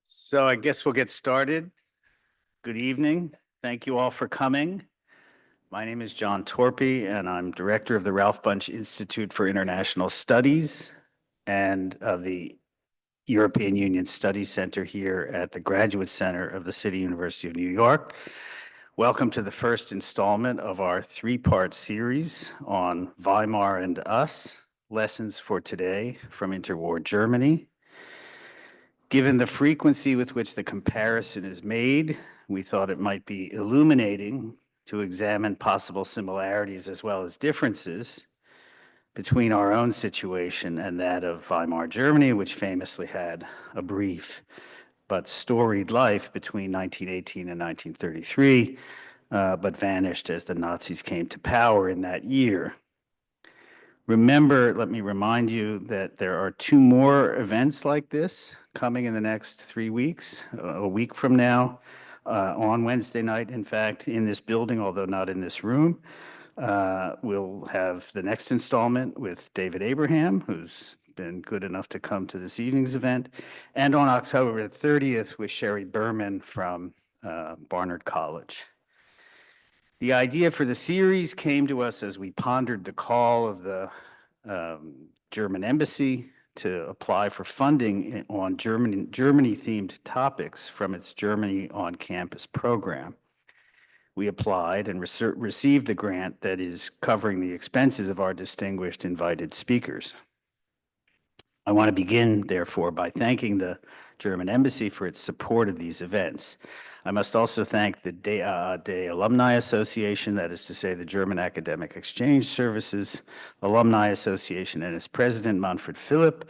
So I guess we'll get started. Good evening. Thank you all for coming. My name is John Torpy, and I'm director of the Ralph Bunche Institute for International Studies and of the European Union Studies Center here at the Graduate Center of the City University of New York. Welcome to the first installment of our three-part series on Weimar and Us, Lessons for Today from Interwar Germany. Given the frequency with which the comparison is made, we thought it might be illuminating to examine possible similarities as well as differences between our own situation and that of Weimar Germany, which famously had a brief but storied life between 1918 and 1933, but vanished as the Nazis came to power in that year. Remember, let me remind you that there are two more events like this coming in the next 3 weeks, a week from now, on Wednesday night, in fact, in this building, although not in this room. We'll have the next installment with David Abraham, who's been good enough to come to this evening's event, and on October 30th with Sherry Berman from Barnard College. The idea for the series came to us as we pondered the call of the German embassy to apply for funding on Germany-themed topics from its Germany on Campus program. We applied and received the grant that is covering the expenses of our distinguished invited speakers. I want to begin, therefore, by thanking the German embassy for its support of these events. I must also thank the DAAD Alumni Association, that is to say the German Academic Exchange Services Alumni Association, and its president, Manfred Philipp,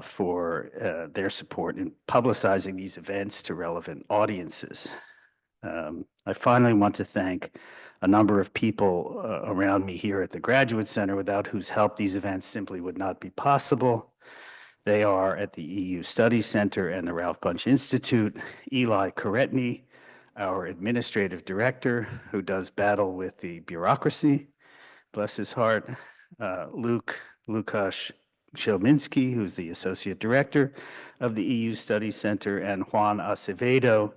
for their support in publicizing these events to relevant audiences. I finally want to thank a number of people around me here at the Graduate Center, without whose help these events simply would not be possible. They are at the EU Studies Center and the Ralph Bunche Institute, Eli Karetny, our administrative director, who does battle with the bureaucracy, bless his heart, Lukasz Szelminski, who's the associate director of the EU Studies Center, and Juan Acevedo,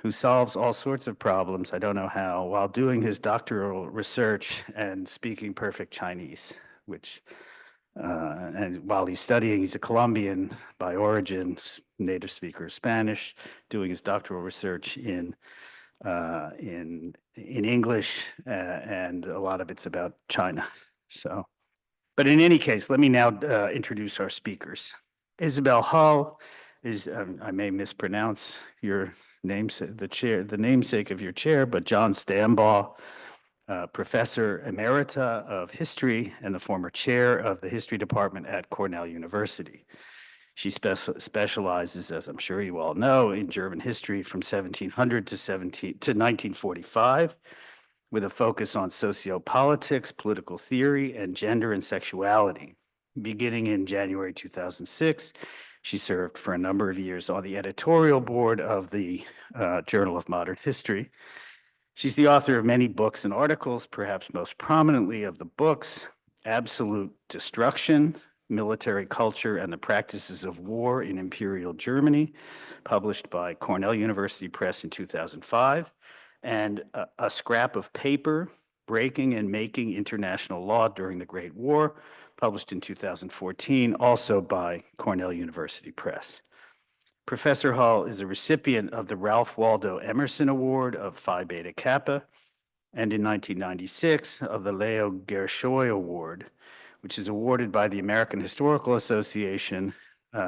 who solves all sorts of problems, I don't know how, while doing his doctoral research and speaking perfect Chinese, which and while he's studying, he's a Colombian by origin, native speaker of Spanish, doing his doctoral research in English, and a lot of it's about China. So, but in any case, let me now introduce our speakers. Isabel Hull is, I may mispronounce your the namesake of your chair, but John Stambaugh, Professor Emerita of History and the former chair of the History Department at Cornell University. She specializes, as I'm sure you all know, in German history from 1700 to 1945, with a focus on sociopolitics, political theory, and gender and sexuality. Beginning in January 2006, she served for a number of years on the editorial board of the Journal of Modern History. She's the author of many books and articles, perhaps most prominently of the books Absolute Destruction, Military Culture and the Practices of War in Imperial Germany, published by Cornell University Press in 2005, and A Scrap of Paper, Breaking and Making International Law During the Great War, published in 2014, also by Cornell University Press. Professor Hull is a recipient of the Ralph Waldo Emerson Award of Phi Beta Kappa, and in 1996 of the Leo Gershoy Award, which is awarded by the American Historical Association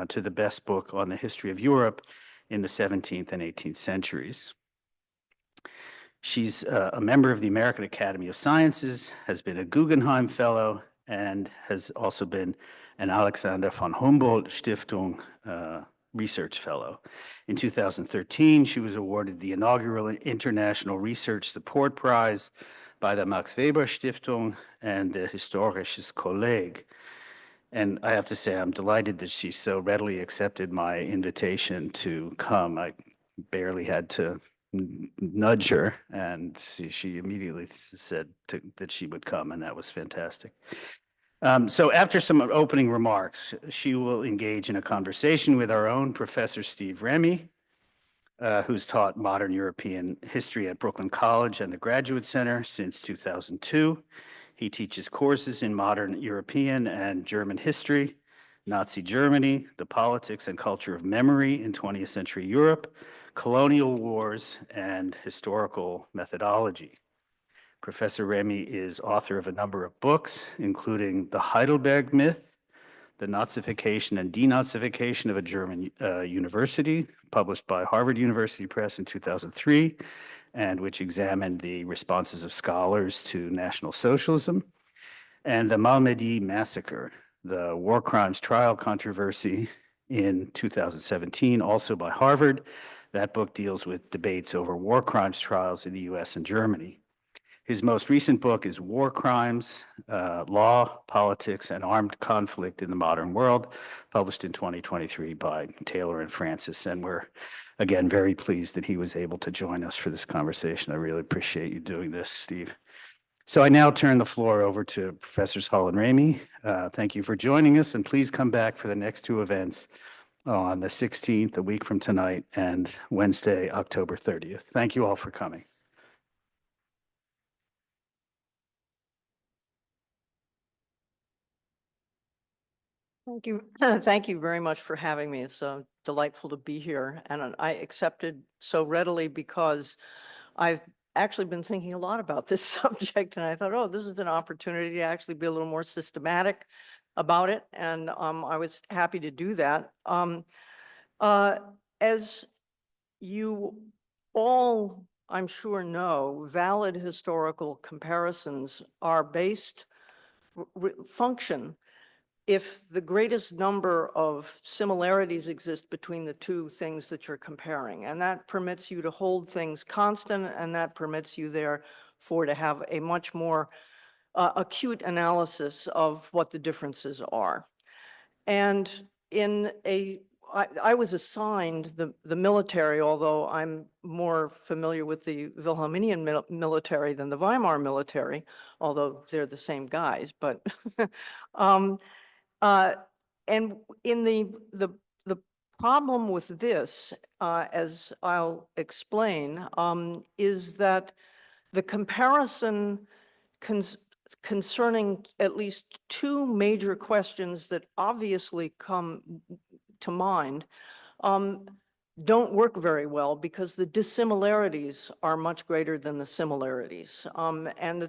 to the best book on the history of Europe in the 17th and 18th centuries. She's a member of the American Academy of Sciences, has been a Guggenheim Fellow, and has also been an Alexander von Humboldt Stiftung Research Fellow. In 2013, she was awarded the inaugural International Research Support Prize by the Max Weber Stiftung and the Historisches Kolleg. And I have to say, I'm delighted that she so readily accepted my invitation to come. I barely had to nudge her, and she immediately said that she would come, and that was fantastic. So after some opening remarks, she will engage in a conversation with our own Professor Steve Remy, who's taught modern European history at Brooklyn College and the Graduate Center since 2002. He teaches courses in modern European and German history, Nazi Germany, the politics and culture of memory in 20th century Europe, colonial wars, and historical methodology. Professor Remy is author of a number of books, including The Heidelberg Myth, The Nazification and Denazification of a German University, published by Harvard University Press in 2003, and which examined the responses of scholars to National Socialism, and The Malmedy Massacre, the war crimes trial controversy in 2017, also by Harvard. That book deals with debates over war crimes trials in the US and Germany. His most recent book is War Crimes, Law, Politics, and Armed Conflict in the Modern World, published in 2023 by Taylor and Francis. And we're, again, very pleased that he was able to join us for this conversation. I really appreciate you doing this, Steve. So I now turn the floor over to Professors Hull and Remy. Thank you for joining us, and please come back for the next two events on the 16th, a week from tonight, and Wednesday, October 30th. Thank you all for coming. Thank you. Thank you very much for having me. It's delightful to be here. And I accepted so readily because I've actually been thinking a lot about this subject. And I thought, oh, this is an opportunity to actually be a little more systematic about it. And I was happy to do that. As you all, I'm sure, know, valid historical comparisons are based, function if the greatest number of similarities exist between the two things that you're comparing. And that permits you to hold things constant, and that permits you therefore to have a much more acute analysis of what the differences are. And I was assigned the military, although I'm more familiar with the Wilhelminian military than the Weimar military, although they're the same guys, but and in the problem with this, as I'll explain, is that the comparison concerning at least two major questions that obviously come to mind don't work very well because the dissimilarities are much greater than the similarities. And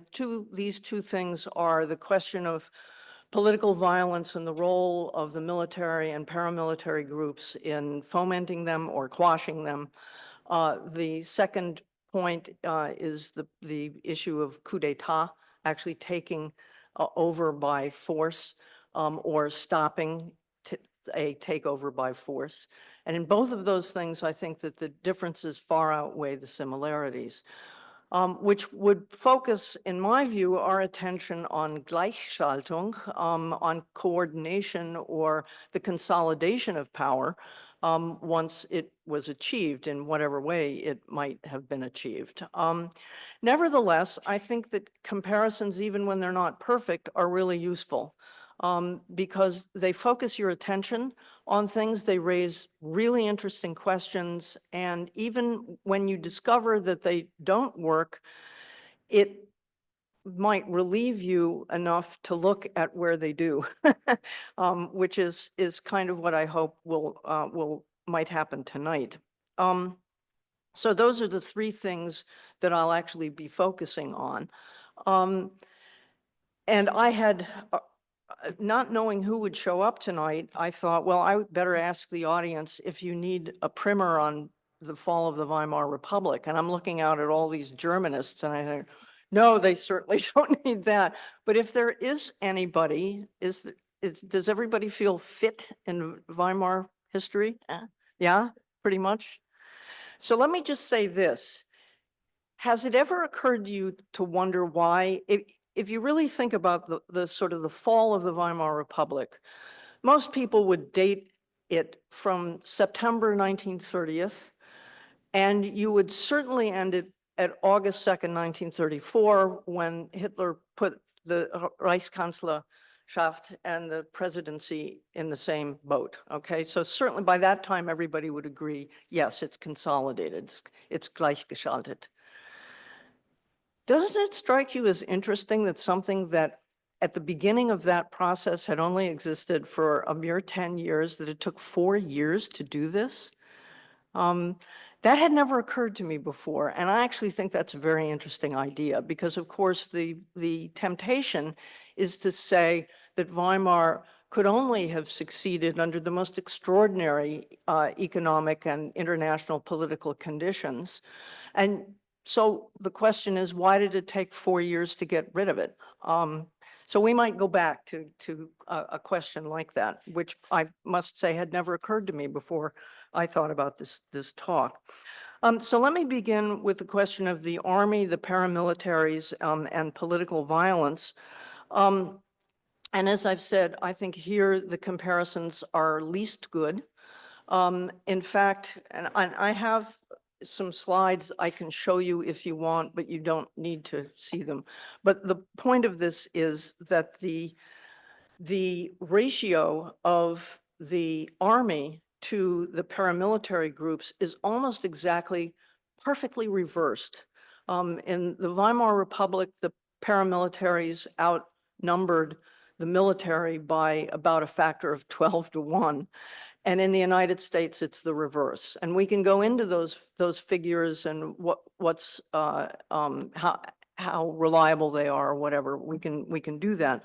these two things are the question of political violence and the role of the military and paramilitary groups in fomenting them or quashing them. The second point is the issue of coup d'etat, actually taking over by force or stopping a takeover by force. And in both of those things, I think that the differences far outweigh the similarities. Which would focus, in my view, our attention on Gleichschaltung, on coordination or the consolidation of power once it was achieved in whatever way it might have been achieved. Nevertheless, I think that comparisons, even when they're not perfect, are really useful because they focus your attention on things, they raise really interesting questions, and even when you discover that they don't work, it might relieve you enough to look at where they do, which is kind of what I hope might happen tonight. So those are the three things that I'll actually be focusing on. And I had not knowing who would show up tonight, I thought, well, I would better ask the audience if you need a primer on the fall of the Weimar Republic. And I'm looking out at all these Germanists and I think, no, they certainly don't need that. But if there is anybody, does everybody feel fit in Weimar history? Yeah, pretty much. So let me just say this. Has it ever occurred to you to wonder why, if you really think about the sort of the fall of the Weimar Republic, most people would date it from September 1930th, and you would certainly end it at August 2nd, 1934, when Hitler put the Reichskanzler and the presidency in the same boat. Okay, so certainly by that time, everybody would agree, yes, it's consolidated, it's gleichgeschaltet. Doesn't it strike you as interesting that something that at the beginning of that process had only existed for a mere 10 years, that it took 4 years to do this? That had never occurred to me before, and I actually think that's a very interesting idea because, of course, the temptation is to say that Weimar could only have succeeded under the most extraordinary economic and international political conditions. And so the question is, why did it take 4 years to get rid of it? So we might go back to a question like that, which I must say had never occurred to me before I thought about this talk. So let me begin with the question of the army, the paramilitaries, and political violence. And as I've said, I think here the comparisons are least good. In fact, and I have some slides I can show you if you want, but you don't need to see them. But the point of this is that the ratio of the army to the paramilitary groups is almost exactly perfectly reversed. In the Weimar Republic, the paramilitaries outnumbered the military by about a factor of 12 to 1. And in the United States, it's the reverse. And we can go into those figures and how reliable they are or whatever. We can do that.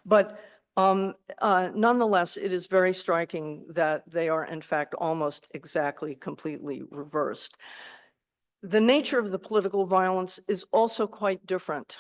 But nonetheless, it is very striking that they are in fact almost exactly completely reversed. The nature of the political violence is also quite different.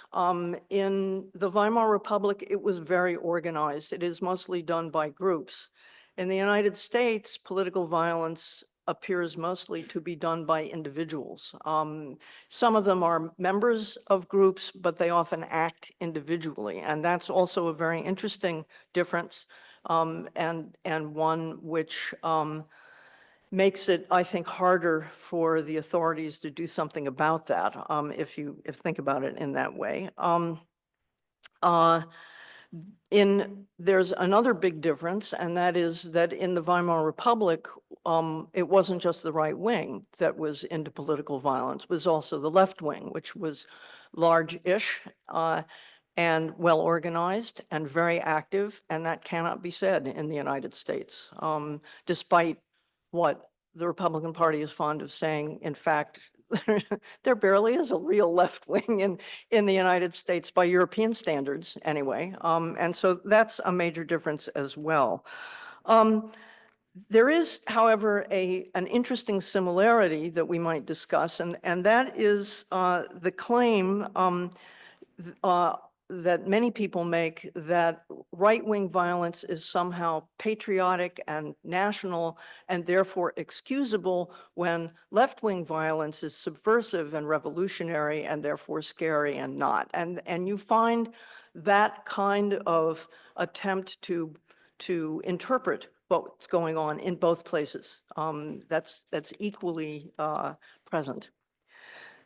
In the Weimar Republic, it was very organized. It is mostly done by groups. In the United States, political violence appears mostly to be done by individuals. Some of them are members of groups, but they often act individually. And that's also a very interesting difference, and one which makes it, I think, harder for the authorities to do something about that, if you think about it in that way. There's another big difference, and that is that in the Weimar Republic, it wasn't just the right wing that was into political violence, it was also the left wing, which was large-ish and well-organized and very active, and that cannot be said in the United States, despite what the Republican Party is fond of saying. In fact, there barely is a real left wing in the United States by European standards anyway. And so that's a major difference as well. There is, however, an interesting similarity that we might discuss, and that is the claim that many people make that right-wing violence is somehow patriotic and national and therefore excusable when left-wing violence is subversive and revolutionary and therefore scary and not. And you find that kind of attempt to interpret what's going on in both places. That's equally present.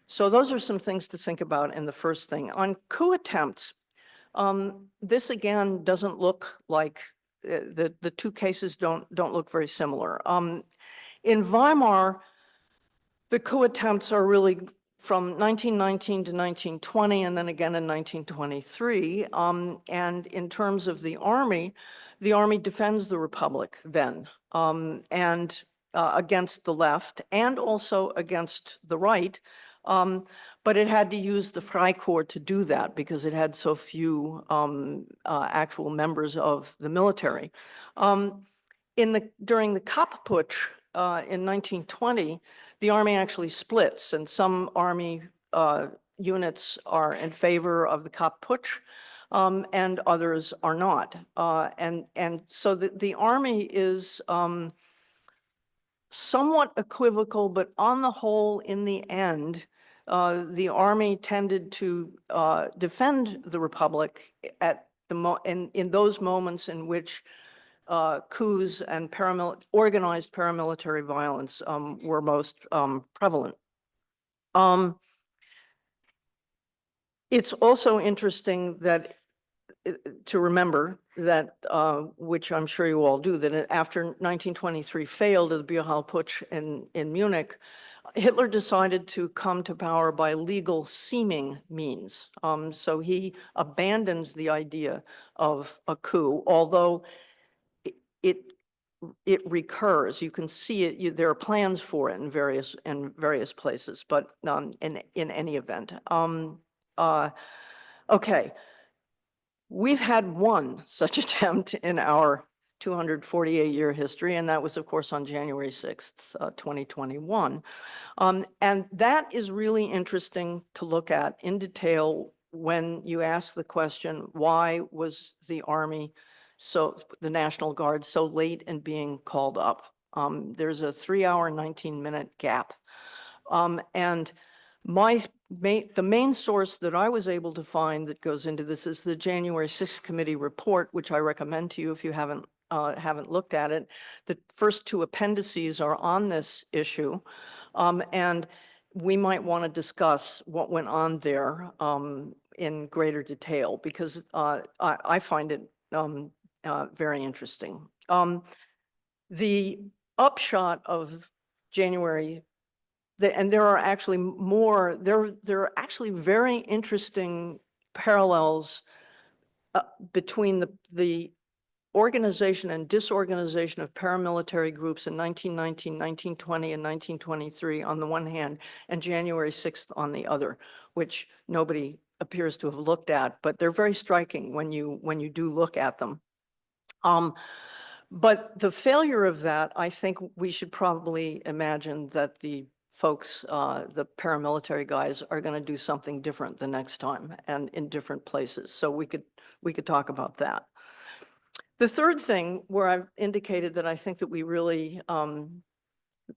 So those are some things to think about in the first thing. On coup attempts, this again doesn't look like the two cases don't look very similar. In Weimar, the coup attempts are really from 1919 to 1920 and then again in 1923. And in terms of the army defends the Republic then, and against the left and also against the right. But it had to use the Freikorps to do that because it had so few actual members of the military. During the Kapp-Putsch in 1920, the army actually splits, and some army units are in favor of the Kapp-Putsch, and others are not. And so the army is somewhat equivocal, but on the whole, in the end, the army tended to defend the Republic at in those moments in which coups and organized paramilitary violence were most prevalent. It's also interesting that to remember that, which I'm sure you all do, that after 1923 failed of the Bierhall Putsch in Munich, Hitler decided to come to power by legal seeming means. So he abandons the idea of a coup, although it recurs. You can see it. There are plans for it in various places, but in any event. Okay. We've had one such attempt in our 248-year history, and that was, of course, on January 6th, 2021. And that is really interesting to look at in detail when you ask the question, why was the Army, the National Guard, so late in being called up? There's a 3-hour, 19-minute gap. And the main source that I was able to find that goes into this is the January 6th committee report, which I recommend to you if you haven't looked at it. The first 2 appendices are on this issue, and we might want to discuss what went on there in greater detail, because I find it very interesting. The upshot of January, and there are actually more, there are actually very interesting parallels between the organization and disorganization of paramilitary groups in 1919, 1920, and 1923 on the one hand, and January 6th on the other, which nobody appears to have looked at, but they're very striking when you do look at them. But the failure of that, I think we should probably imagine that the folks, the paramilitary guys, are going to do something different the next time and in different places. So we could talk about that. The third thing where I've indicated that I think that we really,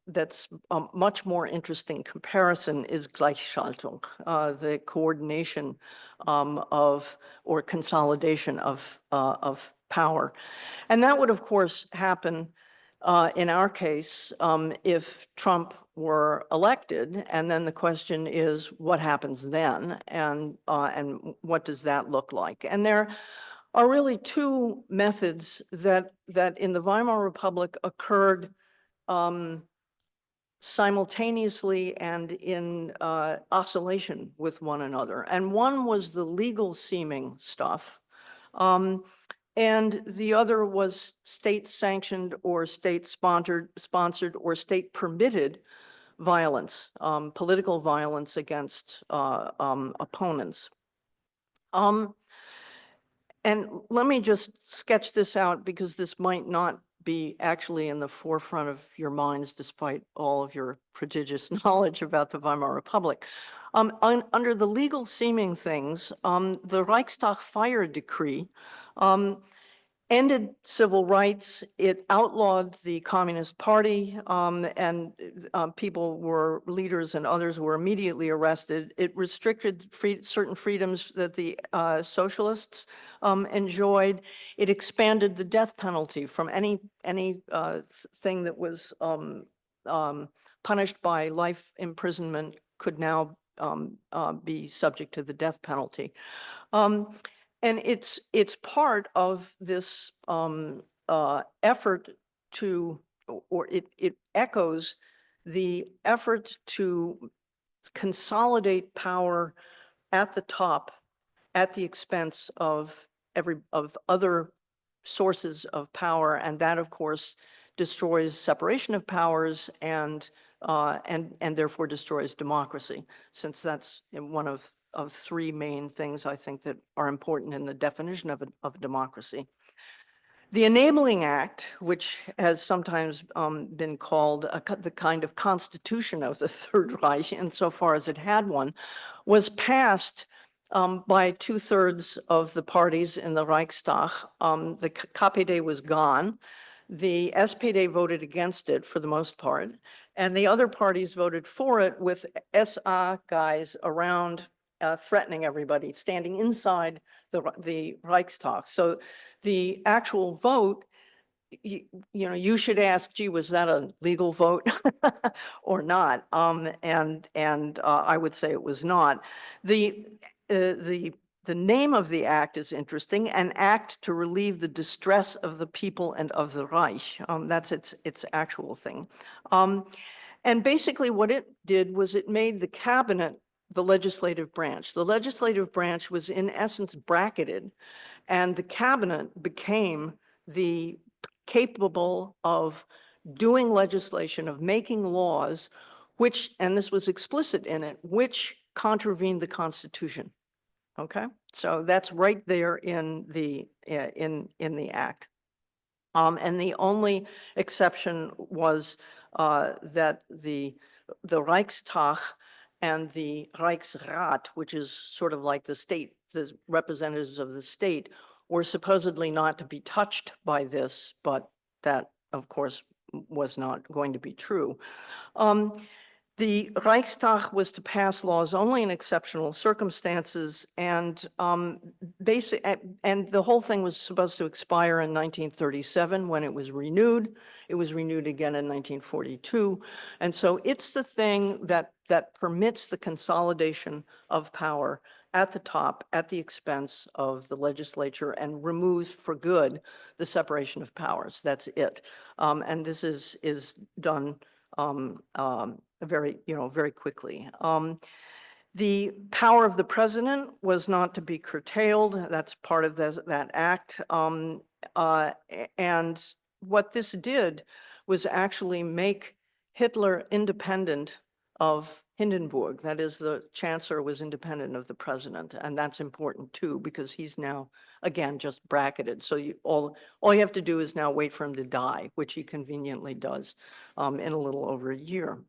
that's a much more interesting comparison is Gleichschaltung, the coordination or consolidation of power. And that would, of course, happen in our case if Trump were elected. And then the question is, what happens then? And what does that look like? And there are really 2 methods that in the Weimar Republic occurred simultaneously and in oscillation with one another. And one was the legal seeming stuff. And the other was state-sanctioned or state-sponsored or state-permitted violence, political violence against opponents. And let me just sketch this out, because this might not be actually in the forefront of your minds, despite all of your prodigious knowledge about the Weimar Republic. Under the legal seeming things, the Reichstag fire decree ended civil rights. It outlawed the Communist Party, and leaders and others were immediately arrested. It restricted certain freedoms that the socialists enjoyed. It expanded the death penalty from any thing that was punished by life imprisonment could now be subject to the death penalty. And it's part of this effort to, or it echoes the effort to consolidate power at the top at the expense of other sources of power, and that, of course, destroys separation of powers and therefore destroys democracy, since that's one of 3 main things I think that are important in the definition of democracy. The Enabling Act, which has sometimes been called the kind of constitution of the Third Reich, insofar as it had one, was passed by 2/3 of the parties in the Reichstag. The KPD was gone. The SPD voted against it for the most part, and the other parties voted for it, with SA guys around threatening everybody, standing inside the Reichstag. So the actual vote, you should ask, gee, was that a legal vote or not? And I would say it was not. The the name of the act is interesting, an act to relieve the distress of the people and of the Reich. That's its actual thing. And basically what it did was it made the cabinet the legislative branch. The legislative branch was in essence bracketed, and the cabinet became the capable of doing legislation, of making laws, which, and this was explicit in it, which contravened the Constitution. Okay, so that's right there in the act. And the only exception was that the Reichstag and the Reichsrat, which is sort of like the state, the representatives of the state, were supposedly not to be touched by this, but that, of course, was not going to be true. The Reichstag was to pass laws only in exceptional circumstances, and the whole thing was supposed to expire in 1937 when it was renewed. It was renewed again in 1942, and so it's the thing that permits the consolidation of power at the top, at the expense of the legislature, and removes for good the separation of powers. That's it, and this is done very quickly. The power of the president was not to be curtailed. That's part of that act. And what this did was actually make Hitler independent of Hindenburg. That is, the chancellor was independent of the president, and that's important too, because he's now, again, just bracketed. So all you have to do is now wait for him to die, which he conveniently does in a little over a year.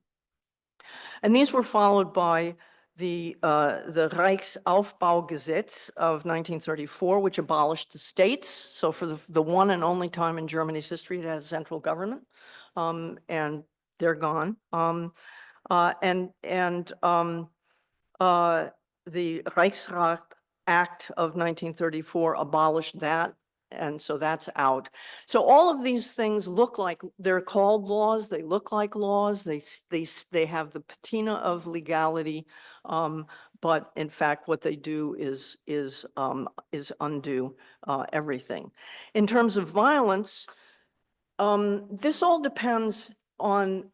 And these were followed by the Reichsaufbaugesetz of 1934, which abolished the states. So for the one and only time in Germany's history, it had a central government, and they're gone. The Reichsrat Act of 1934 abolished that, and so that's out. So all of these things look like, they're called laws, they look like laws, they have the patina of legality, but in fact what they do is undo everything. In terms of violence, this all depends on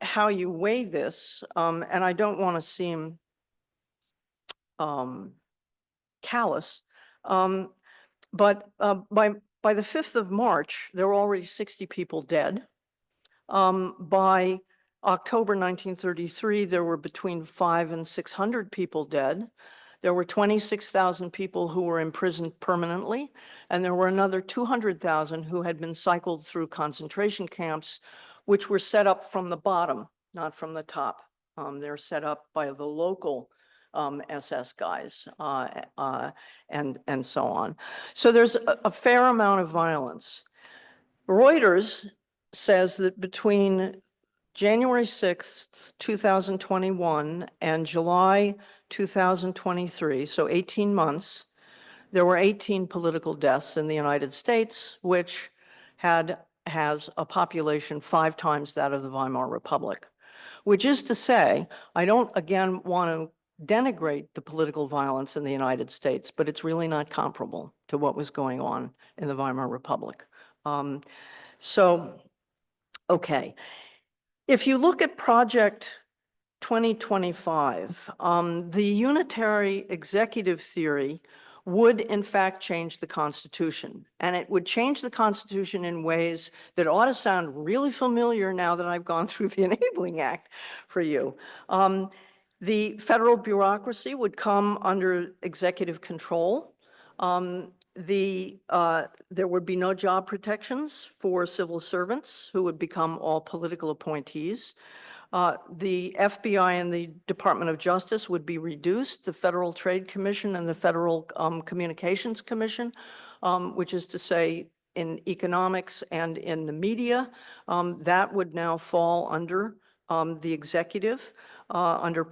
how you weigh this, and I don't want to seem callous, but by the 5th of March, there were already 60 people dead. By October 1933, there were between 500 and 600 people dead. There were 26,000 people who were imprisoned permanently, and there were another 200,000 who had been cycled through concentration camps, which were set up from the bottom, not from the top. They're set up by the local SS guys and so on. So there's a fair amount of violence. Reuters says that between January 6th, 2021 and July 2023, so 18 months, there were 18 political deaths in the United States, which has a population 5 times that of the Weimar Republic, which is to say, I don't again want to denigrate the political violence in the United States, but it's really not comparable to what was going on in the Weimar Republic. Okay. If you look at Project 2025, the unitary executive theory would in fact change the Constitution. And it would change the Constitution in ways that ought to sound really familiar now that I've gone through the Enabling Act for you. The federal bureaucracy would come under executive control. There would be no job protections for civil servants who would become all political appointees. The FBI and the Department of Justice would be reduced. The Federal Trade Commission and the Federal Communications Commission, which is to say in economics and in the media, that would now fall under the executive, under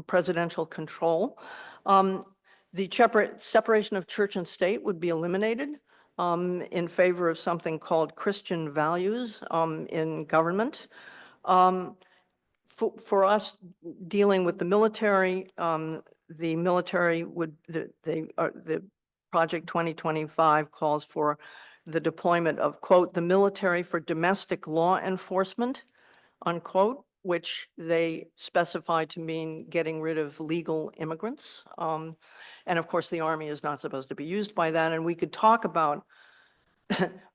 presidential control. The separation of church and state would be eliminated in favor of something called Christian values in government. For us dealing with the military, the military would, the Project 2025 calls for the deployment of, quote, the military for domestic law enforcement, unquote, which they specify to mean getting rid of legal immigrants. And of course, the army is not supposed to be used by that. And we could talk about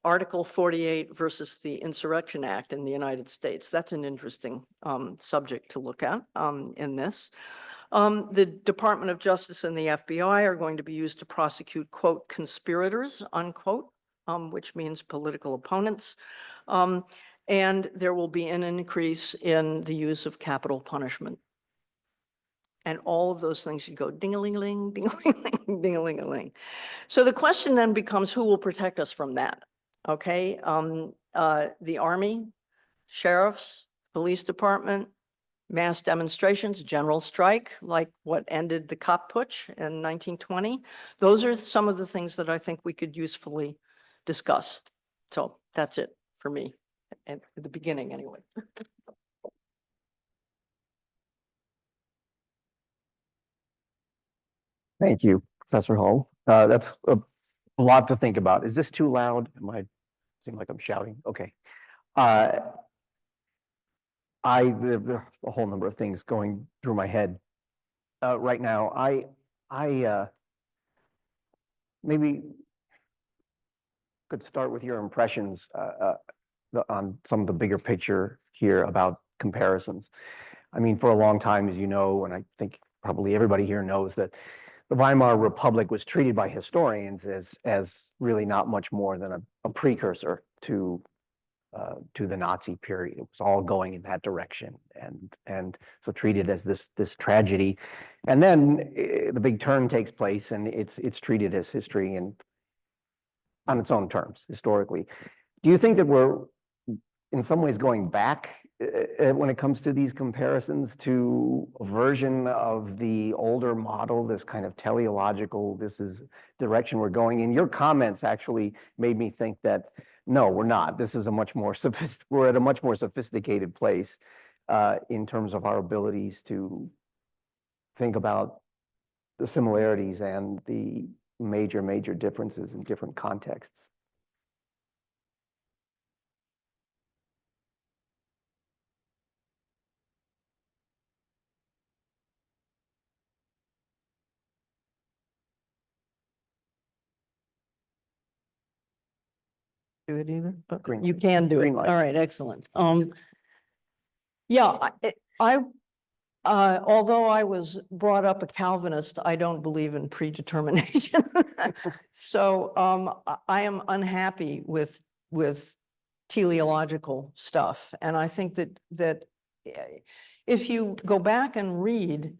Article 48 versus the Insurrection Act in the United States. That's an interesting subject to look at in this. The Department of Justice and the FBI are going to be used to prosecute, quote, conspirators, unquote, which means political opponents. And there will be an increase in the use of capital punishment. And all of those things should go ding-a-ling-a-ling, ding-a-ling-a-ling, ding-a-ling-a-ling. So the question then becomes, who will protect us from that? Okay, the Army, sheriffs, police department, mass demonstrations, general strike, like what ended the cop putsch in 1920. Those are some of the things that I think we could usefully discuss. So that's it for me at the beginning anyway. Thank you, Professor Hull. That's a lot to think about. Is this too loud? Seem like I'm shouting? Okay. There are a whole number of things going through my head right now. I maybe could start with your impressions on some of the bigger picture here about comparisons. I mean, for a long time, as you know, and I think probably everybody here knows, that the Weimar Republic was treated by historians as really not much more than a precursor to the Nazi period. It was all going in that direction, and so treated as this tragedy. And then the big turn takes place, and it's treated as history and on its own terms historically. Do you think that we're in some ways going back when it comes to these comparisons to a version of the older model, this kind of teleological, this is direction we're going in? Your comments actually made me think that no, we're not. This is a much more we're at a much more sophisticated place in terms of our abilities to think about the similarities and the major differences in different contexts. Do it either? But Green you light. can do it. Green light. All right, excellent. Yeah, although I was brought up a Calvinist, I don't believe in predetermination. So I am unhappy with teleological stuff. And I think that if you go back and read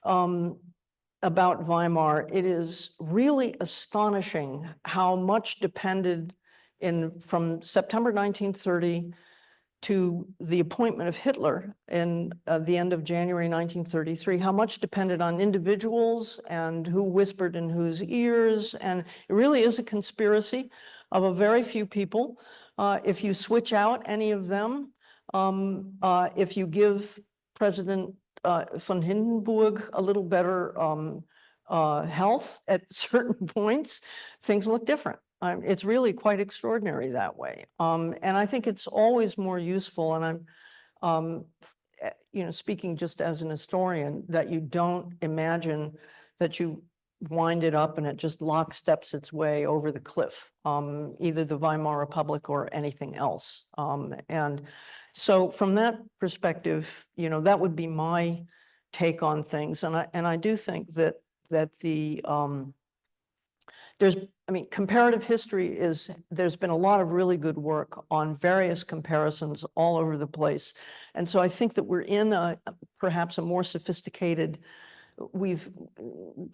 about Weimar, it is really astonishing how much depended from September 1930 to the appointment of Hitler in the end of January 1933, how much depended on individuals and who whispered in whose ears. And it really is a conspiracy of a very few people. If you switch out any of them, if you give President von Hindenburg a little better health at certain points, things look different. It's really quite extraordinary that way. And I think it's always more useful, and I'm speaking just as an historian, that you don't imagine that you wind it up and it just locksteps its way over the cliff, either the Weimar Republic or anything else. And so from that perspective, that would be my take on things. And I do think that the comparative history there's been a lot of really good work on various comparisons all over the place. And so I think that we're in perhaps a more sophisticated, we've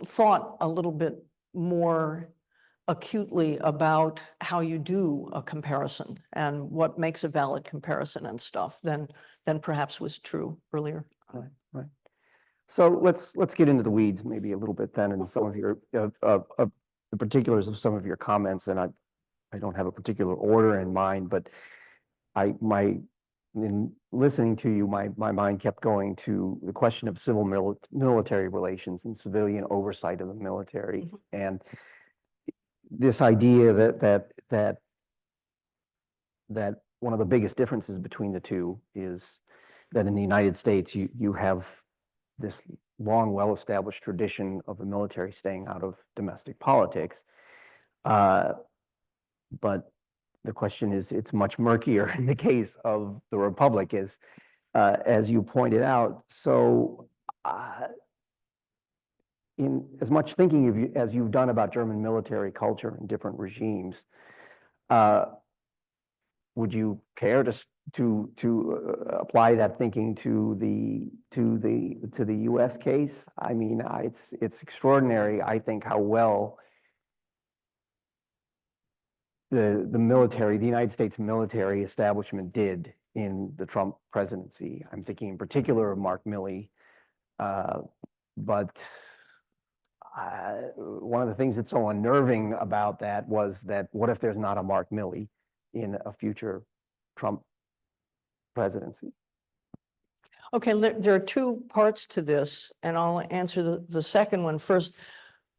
thought a little bit more acutely about how you do a comparison and what makes a valid comparison and stuff than perhaps was true earlier. Right. So let's get into the weeds maybe a little bit then, and some of your the particulars of some of your comments. And I don't have a particular order in mind, but my in listening to you, my mind kept going to the question of civil military relations and civilian oversight of the military, and this idea that one of the biggest differences between the two is that in the United States, you have this long, well-established tradition of the military staying out of domestic politics. But the question is, it's much murkier in the case of the Republic, as you pointed out. So in as much thinking of you, as you've done about German military culture and different regimes, would you care to apply that thinking to the U.S. case? I mean, it's extraordinary, I think, how well the United States military establishment did in the Trump presidency. I'm thinking in particular of Mark Milley, but one of the things that's so unnerving about that was that what if there's not a Mark Milley in a future Trump presidency? Okay, there are two parts to this, and I'll answer the second one first.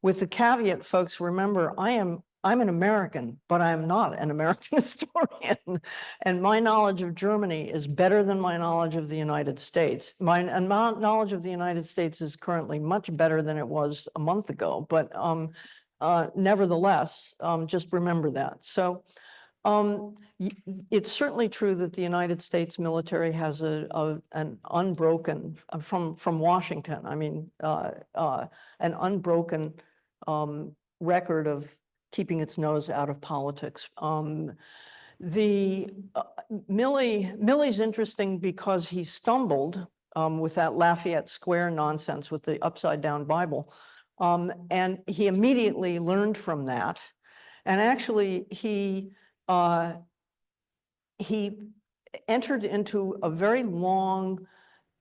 With the caveat, folks, remember, I'm an American, but I'm not an American historian. And my knowledge of Germany is better than my knowledge of the United States. My knowledge of the United States is currently much better than it was a month ago, but nevertheless, just remember that. So it's certainly true that the United States military has an unbroken, from Washington, I mean, an unbroken record of keeping its nose out of politics. Milley's interesting because he stumbled with that Lafayette Square nonsense with the upside down Bible. And he immediately learned from that. And actually, he entered into a very long,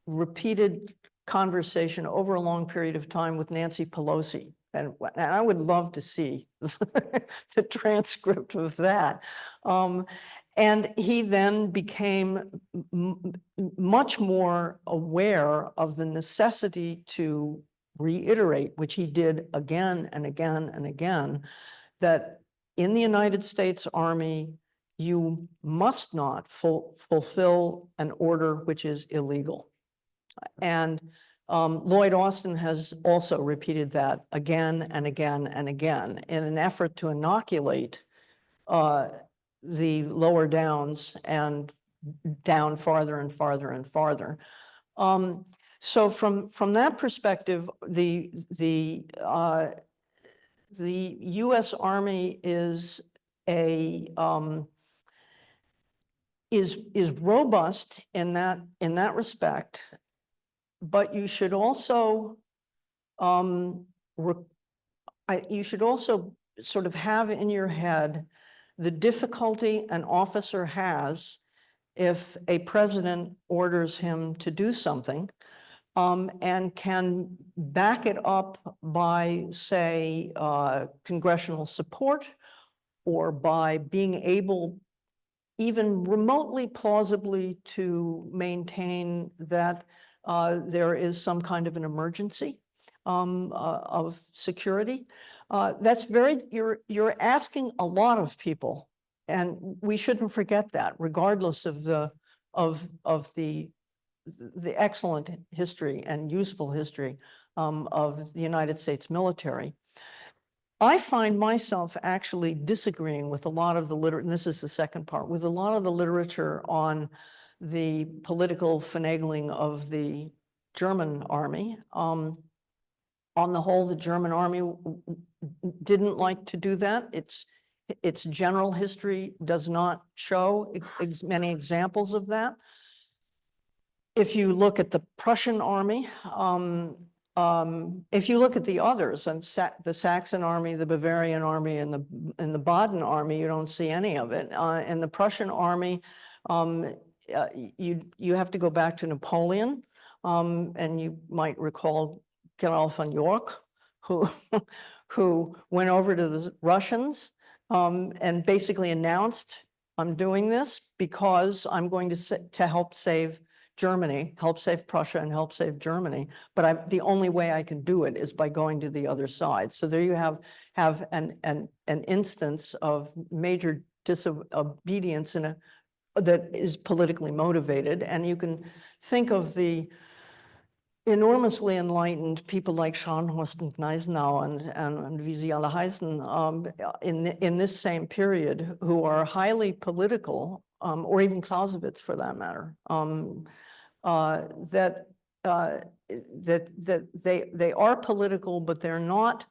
repeated conversation over a long period of time with Nancy Pelosi. And I would love to see the transcript of that. And he then became much more aware of the necessity to reiterate, which he did again and again and again, that in the United States Army, you must not fulfill an order which is illegal. And Lloyd Austin has also repeated that again and again and again in an effort to inoculate the lower downs and down farther and farther and farther. So from that perspective, the U.S. Army is robust in that respect, but you should also sort of have in your head the difficulty an officer has if a president orders him to do something, and can back it up by, say, congressional support, or by being able even remotely plausibly to maintain that there is some kind of an emergency of security. You're asking a lot of people, and we shouldn't forget that, regardless of the excellent history and useful history of the United States military. I find myself actually disagreeing with a lot of the literature, and this is the second part, with a lot of the literature on the political finagling of the German army. On the whole, the German army didn't like to do that. Its general history does not show many examples of that. If you look at the Prussian army, if you look at the others, the Saxon army, the Bavarian army, and the Baden army, you don't see any of it. In the Prussian army, you have to go back to Napoleon, and you might recall General von York, who went over to the Russians and basically announced I'm doing this because I'm going to help save Germany, help save Prussia and help save Germany. But the only way I can do it is by going to the other side. So there you have an instance of major disobedience that is politically motivated. And you can think of the enormously enlightened people like Scharnhorst and Gneisenau and wie sie alle heißen in this same period, who are highly political, or even Clausewitz for that matter, that they are political, but they're not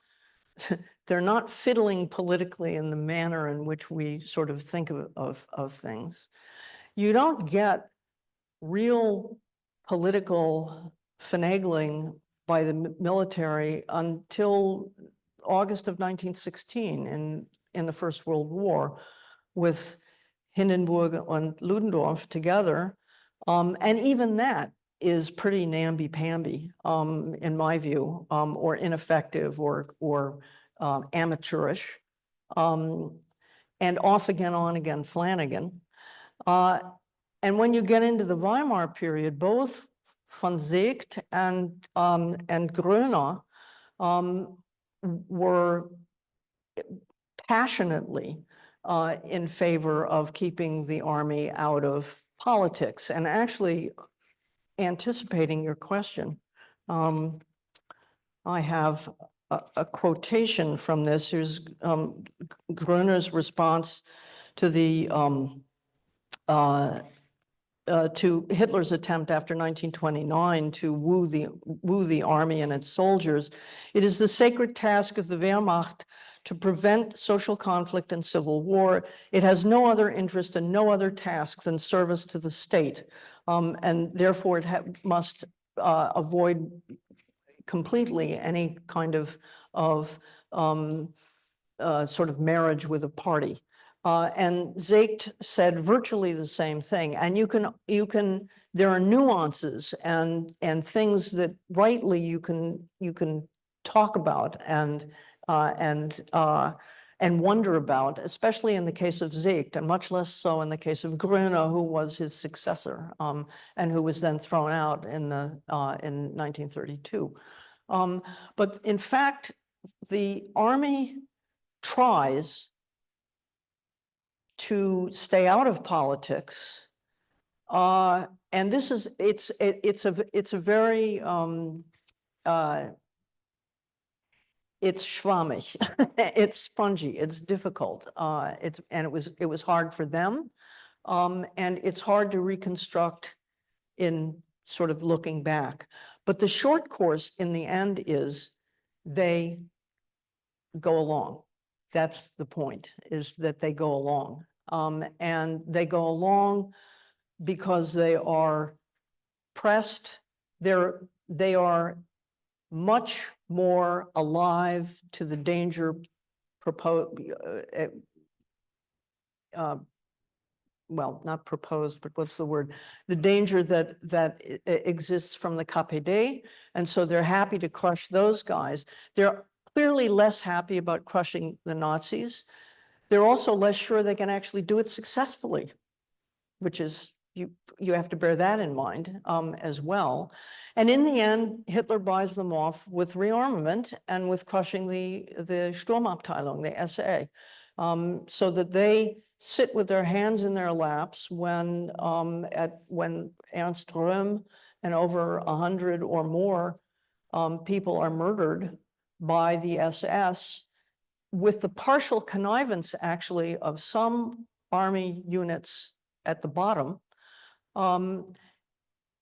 they're not fiddling politically in the manner in which we sort of think of things. You don't get real political finagling by the military until August of 1916 in the First World War, with Hindenburg and Ludendorff together. And even that is pretty namby-pamby, in my view, or ineffective or amateurish, and off again, on again, Flanagan. And when you get into the Weimar period, both von Seeckt and Gröner were passionately in favor of keeping the army out of politics. And actually, anticipating your question, I have a quotation from this. Here's Gröner's response to the to Hitler's attempt after 1929 to woo the army and its soldiers. It is the sacred task of the Wehrmacht to prevent social conflict and civil war. It has no other interest and no other task than service to the state. And therefore it must avoid completely any kind of sort of marriage with a party. And Seeckt said virtually the same thing. And there are nuances and things that rightly you can talk about and wonder about, especially in the case of Seeckt, and much less so in the case of Gröner, who was his successor, and who was then thrown out in 1932. But in fact, the army tries to stay out of politics, and this is it's a very it's schwammig, it's spongy, it's difficult, and it was hard for them, and it's hard to reconstruct in sort of looking back. But the short course in the end is they go along. That's the point, is that they go along. And they go along because they are pressed. They are much more alive to the danger well, not proposed, but what's the word? The danger that exists from the KPD. And so they're happy to crush those guys. They're clearly less happy about crushing the Nazis. They're also less sure they can actually do it successfully, which is, you have to bear that in mind as well. And in the end, Hitler buys them off with rearmament and with crushing the Sturmabteilung, the SA, so that they sit with their hands in their laps when Ernst Röhm and over 100 or more people are murdered by the SS, with the partial connivance, actually, of some army units at the bottom. And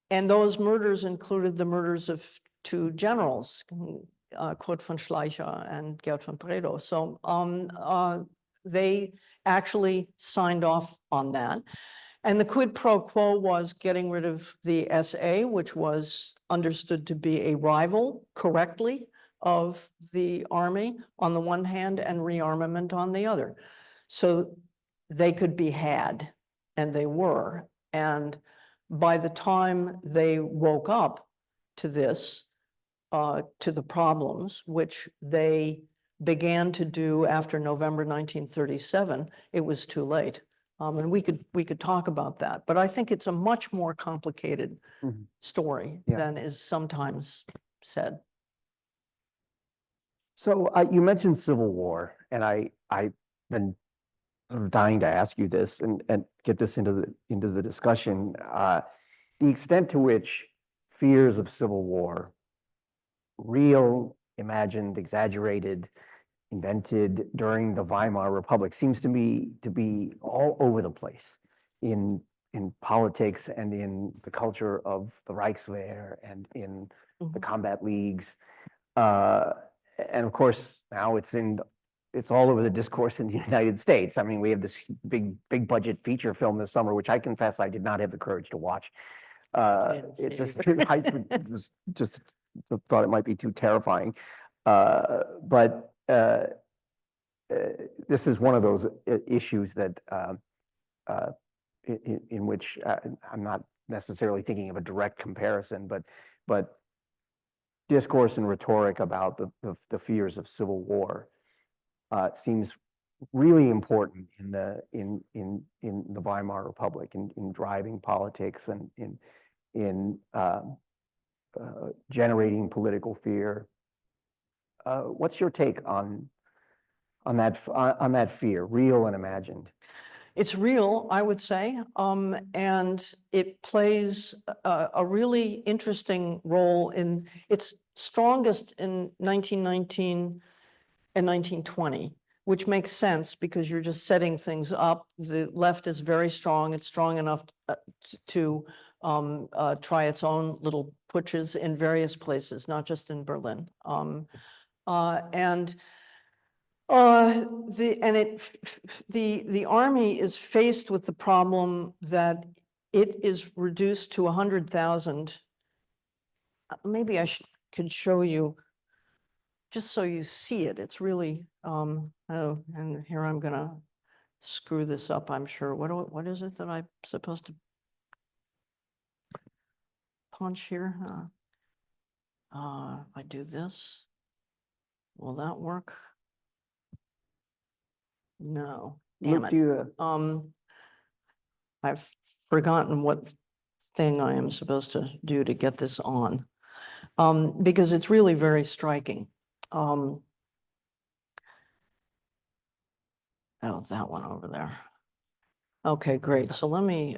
those murders included the murders of two generals, Kurt von Schleicher and Gerd von Bredow. So they actually signed off on that. And the quid pro quo was getting rid of the SA, which was understood to be a rival, correctly, of the army on the one hand and rearmament on the other. So they could be had, and they were. And by the time they woke up to this, to the problems, which they began to do after November 1937, it was too late. And we could talk about that, but I think it's a much more complicated Mhm. story Yeah. than is sometimes said. So you mentioned Civil War, and I've been sort of dying to ask you this and get this into the discussion. The extent to which fears of civil war, real, imagined, exaggerated, invented during the Weimar Republic, seems to me to be all over the place in politics and in the culture of the Reichswehr and in the combat leagues. And of course, now it's all over the discourse in the United States. I mean, we have this big budget feature film this summer, which I confess I did not have the courage to watch. It just just thought it might be too terrifying. But this is one of those issues that in which I'm not necessarily thinking of a direct comparison, but discourse and rhetoric about the fears of civil war seems really important in the Weimar Republic, in driving politics and in generating political fear. What's your take on that fear, real and imagined? It's real, I would say, and it plays a really interesting role in its strongest in 1919 and 1920, which makes sense because you're just setting things up. The left is very strong. It's strong enough to try its own little putsches in various places, not just in Berlin. The army is faced with the problem that it is reduced to 100,000. Maybe I could show you, just so you see it. It's really oh, and here I'm gonna screw this up, I'm sure. What is it that I'm supposed to punch here? If I do this, will that work? No, damn it. I've forgotten what thing I am supposed to do to get this on, because it's really very striking. Oh, that one over there. Okay, great. So let me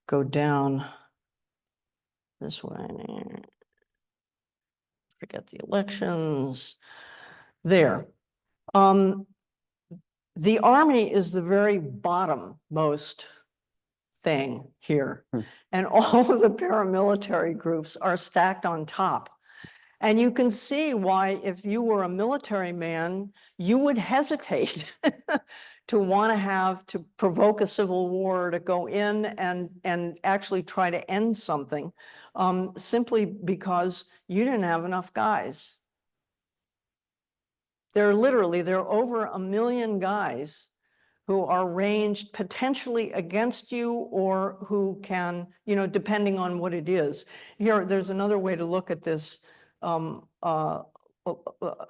go down this way. Forget the elections. There. The army is the very bottom-most thing here. And all of the paramilitary groups are stacked on top. And you can see why, if you were a military man, you would hesitate to want to provoke a civil war, to go in and actually try to end something, simply because you didn't have enough guys. There are over 1 million guys who are ranged potentially against you, or who can, depending on what it is. Here, there's another way to look at this,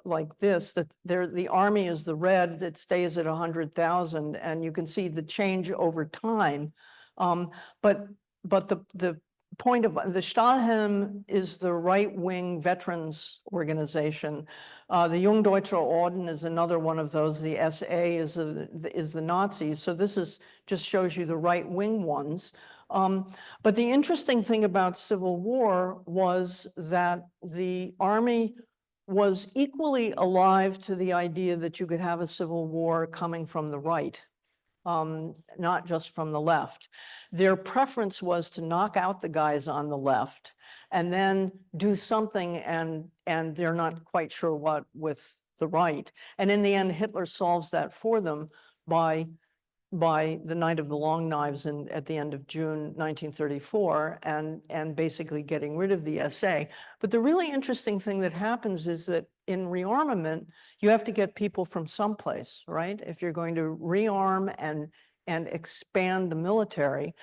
like this, that the army is the red, it stays at 100,000, and you can see the change over time. But the point of the Stahlhelm is the right-wing veterans organization. The Jungdeutscher Orden is another one of those. The SA is the Nazis. So this just shows you the right-wing ones. But the interesting thing about Civil War was that the army was equally alive to the idea that you could have a civil war coming from the right, not just from the left. Their preference was to knock out the guys on the left and then do something, and they're not quite sure what, with the right. And in the end, Hitler solves that for them by the Night of the Long Knives at the end of June 1934, and basically getting rid of the SA. But the really interesting thing that happens is that in rearmament, you have to get people from someplace, right? If you're going to rearm and expand the military.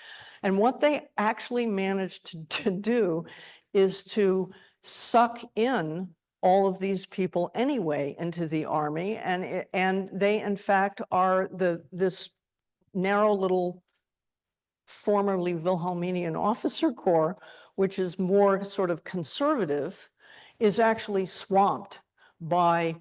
And what they actually managed to do is to suck in all of these people anyway into the army, and they in fact are this narrow little formerly Wilhelminian officer corps, which is more sort of conservative, is actually swamped by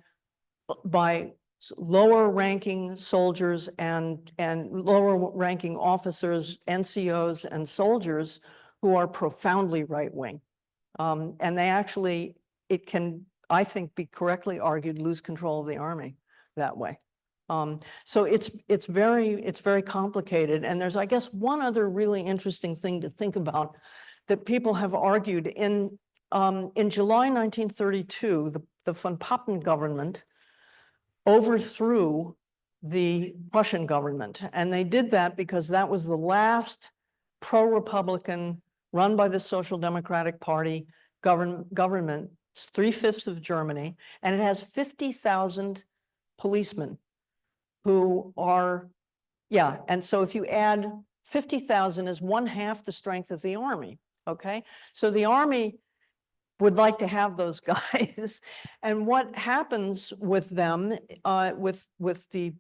lower ranking soldiers and lower ranking officers, NCOs and soldiers who are profoundly right wing. And they actually, it can, I think, be correctly argued, lose control of the army that way. So it's very complicated. And there's, I guess, one other really interesting thing to think about that people have argued. In July 1932, the von Papen government overthrew the Prussian government. And they did that because that was the last pro-Republican, run by the Social Democratic Party government. It's 3/5 of Germany, and it has 50,000 policemen who are, yeah. And so if you add 50,000 is 1/2 the strength of the army, okay? So the army would like to have those guys. And what happens with them, with the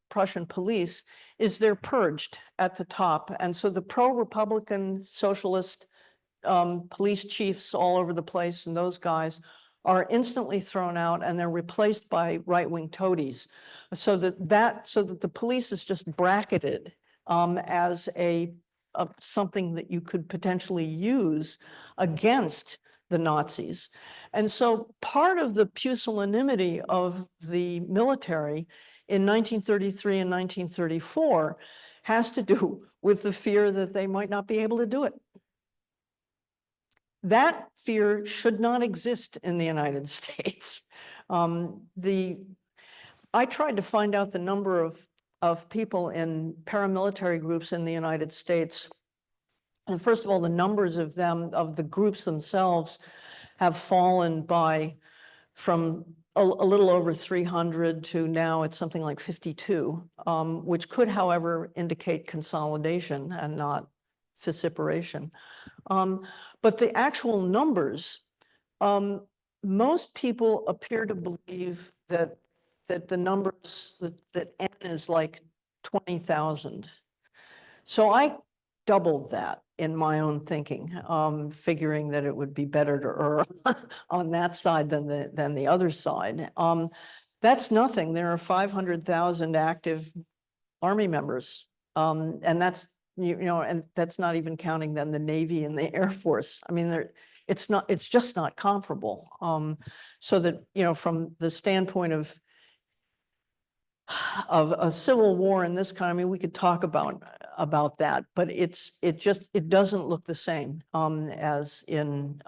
Prussian police, is they're purged at the top. And so the pro-Republican socialist police chiefs all over the place, and those guys are instantly thrown out, and they're replaced by right-wing toadies. So that the police is just bracketed as something that you could potentially use against the Nazis. And so part of the pusillanimity of the military in 1933 and 1934 has to do with the fear that they might not be able to do it. That fear should not exist in the United States. I tried to find out the number of people in paramilitary groups in the United States. And first of all, the numbers of them, of the groups themselves, have fallen from a little over 300 to now it's something like 52, which could, however, indicate consolidation and not vociferation. But the actual numbers, most people appear to believe that the numbers, that N is like 20,000. So I doubled that in my own thinking, figuring that it would be better to err on that side than the other side. That's nothing. There are 500,000 active Army members, and that's, and that's not even counting then the Navy and the Air Force. I mean, it's just not comparable. So that, from the standpoint of a civil war in this kind, I mean, we could talk about that, but it doesn't look the same as in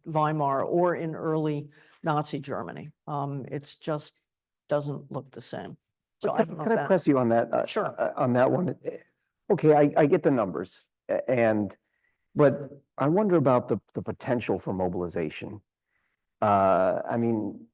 Weimar or in early Nazi Germany. It's just doesn't look the same. So I don't know. Can I press you on that? Sure. On that one. Okay, I get the numbers, but I wonder about the potential for mobilization. I mean,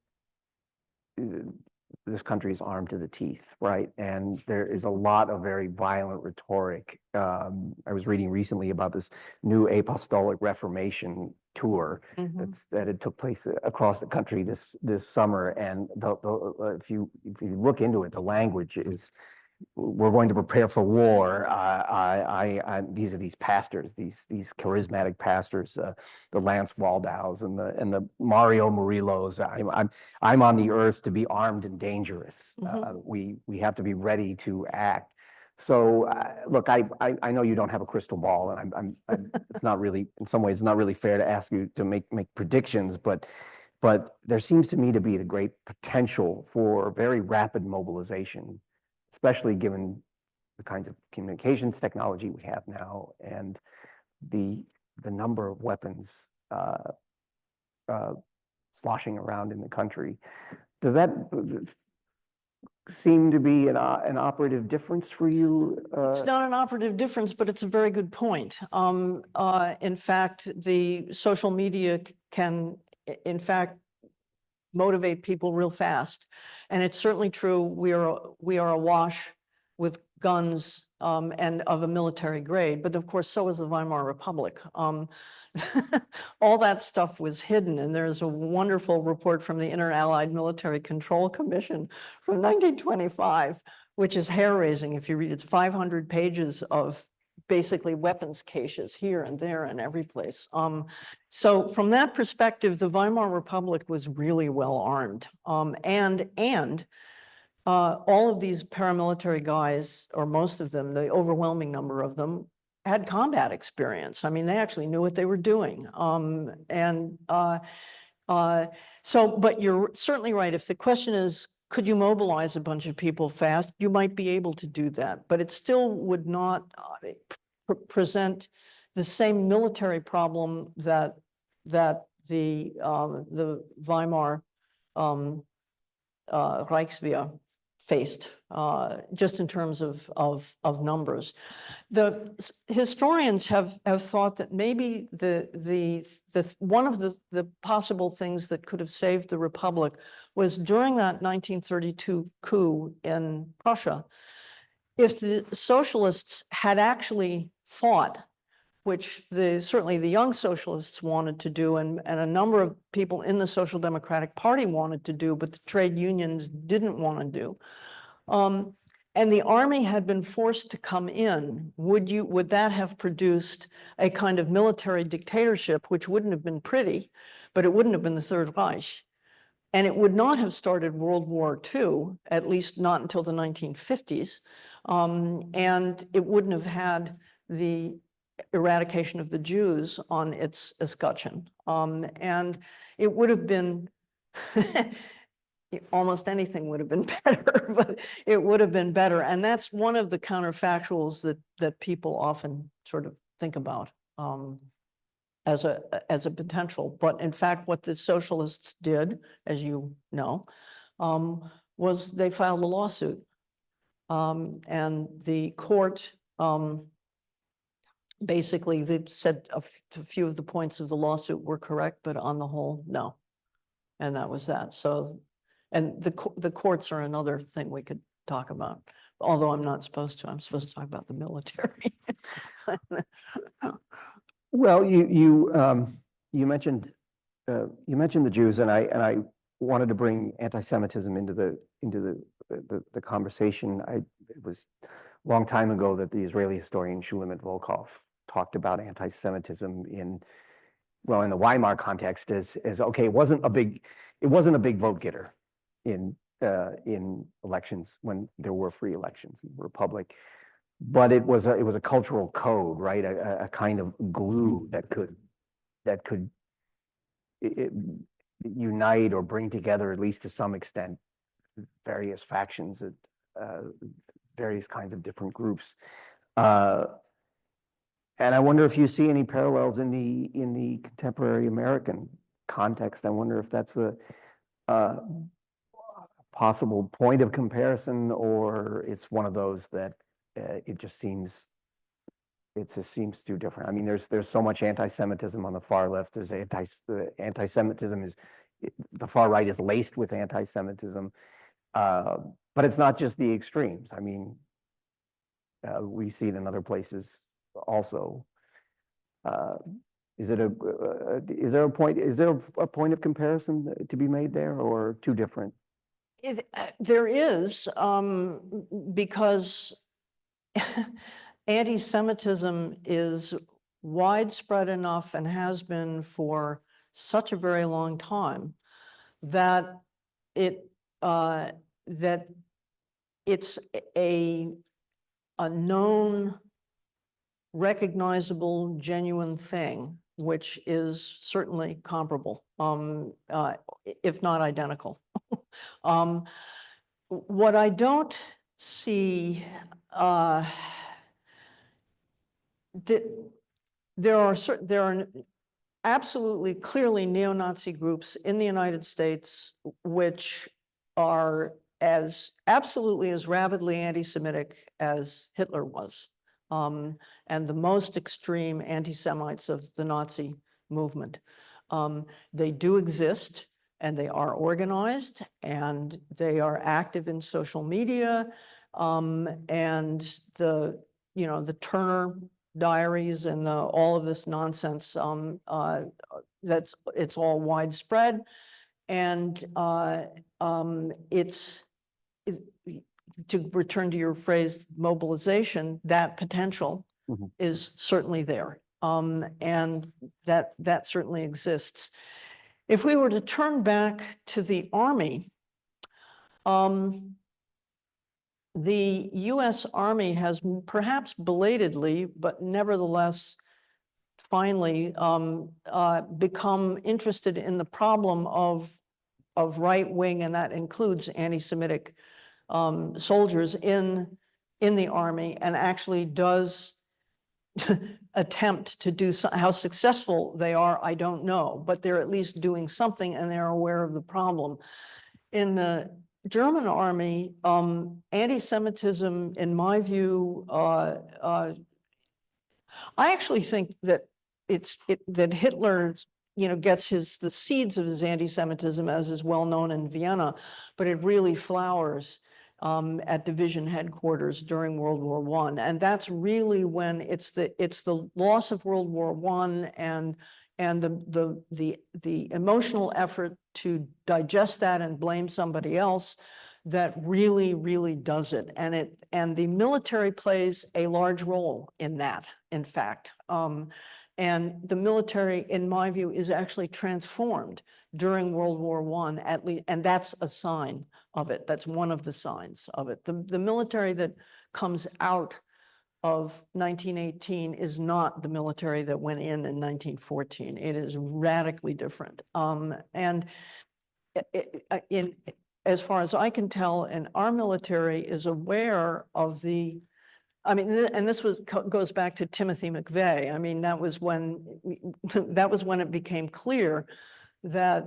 this country is armed to the teeth, right? And there is a lot of very violent rhetoric. I was reading recently about this new apostolic reformation tour that it took place across the country this summer. And if you look into it, the language is, we're going to prepare for war. These are these pastors, these charismatic pastors, the Lance Waldows and the Mario Murillos. I'm on the earth to be armed and dangerous. We have to be ready to act. So look, I know you don't have a crystal ball, and it's not really, in some ways, it's not really fair to ask you to make predictions, but there seems to me to be the great potential for very rapid mobilization, especially given the kinds of communications technology we have now and the number of weapons sloshing around in the country. Does that seem to be an operative difference for you? It's not an operative difference, but it's a very good point. In fact, the social media can, in fact, motivate people real fast. And it's certainly true, we are awash with guns and of a military grade, but of course, so is the Weimar Republic. All that stuff was hidden, and there's a wonderful report from the Inter-Allied Military Control Commission from 1925, which is hair-raising if you read. It's 500 pages of basically weapons caches here and there and every place. So from that perspective, the Weimar Republic was really well armed. And all of these paramilitary guys, or most of them, the overwhelming number of them, had combat experience. I mean, they actually knew what they were doing. But you're certainly right. If the question is, could you mobilize a bunch of people fast? You might be able to do that, but it still would not present the same military problem that the Weimar Reichswehr faced, just in terms of numbers. The historians have thought that maybe one of the possible things that could have saved the Republic was during that 1932 coup in Prussia, if the socialists had actually fought, which certainly the young socialists wanted to do, and a number of people in the Social Democratic Party wanted to do, but the trade unions didn't want to do. And the army had been forced to come in, would that have produced a kind of military dictatorship, which wouldn't have been pretty, but it wouldn't have been the Third Reich. And it would not have started World War II, at least not until the 1950s. And it wouldn't have had the eradication of the Jews on its escutcheon. And it would have been, almost anything would have been better, but it would have been better. And that's one of the counterfactuals that people often sort of think about as a potential. But in fact, what the socialists did, as you know, was they filed a lawsuit. And the court basically, they said a few of the points of the lawsuit were correct, but on the whole, no. And that was that. So, and the courts are another thing we could talk about, although I'm not supposed to. I'm supposed to talk about the military. Well, you mentioned the Jews, and I wanted to bring anti-Semitism into the conversation. It was a long time ago that the Israeli historian Shulamit Volkov talked about anti-Semitism in the Weimar context as okay, it wasn't a big vote getter in elections when there were free elections in the Republic, but it was a cultural code, right? A kind of glue that could unite or bring together, at least to some extent, various factions, various kinds of different groups. And I wonder if you see any parallels in the contemporary American context. I wonder if that's a possible point of comparison, or it's one of those that it just seems too different. I mean, there's so much anti-Semitism on the far left. There's anti-Semitism the far right is laced with anti-Semitism, but it's not just the extremes. I mean, we see it in other places also. Is there a point of comparison to be made there, or too different? There is, because anti-Semitism is widespread enough and has been for such a very long time that it's a known, recognizable, genuine thing, which is certainly comparable, if not identical. What I don't see, there are absolutely clearly neo-Nazi groups in the United States which are absolutely as rabidly anti-Semitic as Hitler was, and the most extreme anti-Semites of the Nazi movement. They do exist, and they are organized, and they are active in social media, and the Turner diaries and all of this nonsense, it's all widespread, and to return to your phrase, mobilization, that potential Mhm. is certainly there. And that certainly exists. If we were to turn back to the Army, the US Army has perhaps belatedly, but nevertheless finally become interested in the problem of right wing, and that includes anti-Semitic soldiers in the Army, and actually does attempt to do how successful they are, I don't know, but they're at least doing something and they're aware of the problem. In the German Army, anti-Semitism, in my view, I actually think that that Hitler, gets the seeds of his anti-Semitism, as is well known in Vienna, but it really flowers at division headquarters during World War I. And that's really when it's the loss of World War I and the emotional effort to digest that and blame somebody else that really does it. And the military plays a large role in that, in fact. And the military, in my view, is actually transformed during World War I, at least, and that's a sign of it. That's one of the signs of it. The military that comes out of 1918 is not the military that went in 1914. It is radically different. And as far as I can tell, and our military is aware of and this goes back to Timothy McVeigh. I mean, that was when it became clear that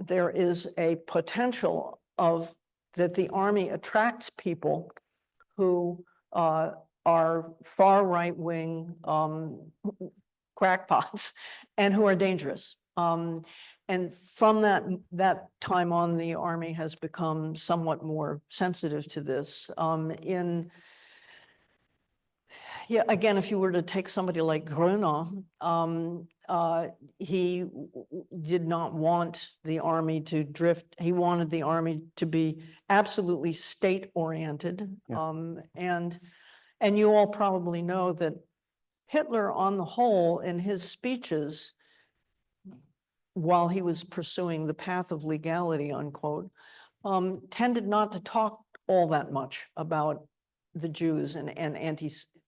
there is a potential that the Army attracts people who are far right-wing crackpots and who are dangerous. And from that time on, the Army has become somewhat more sensitive to this. Again, if you were to take somebody like Gröner, he did not want the Army to drift. He wanted the Army to be absolutely state-oriented. Yeah. And you all probably know that Hitler, on the whole, in his speeches, while he was pursuing the path of legality, unquote, tended not to talk all that much about the Jews and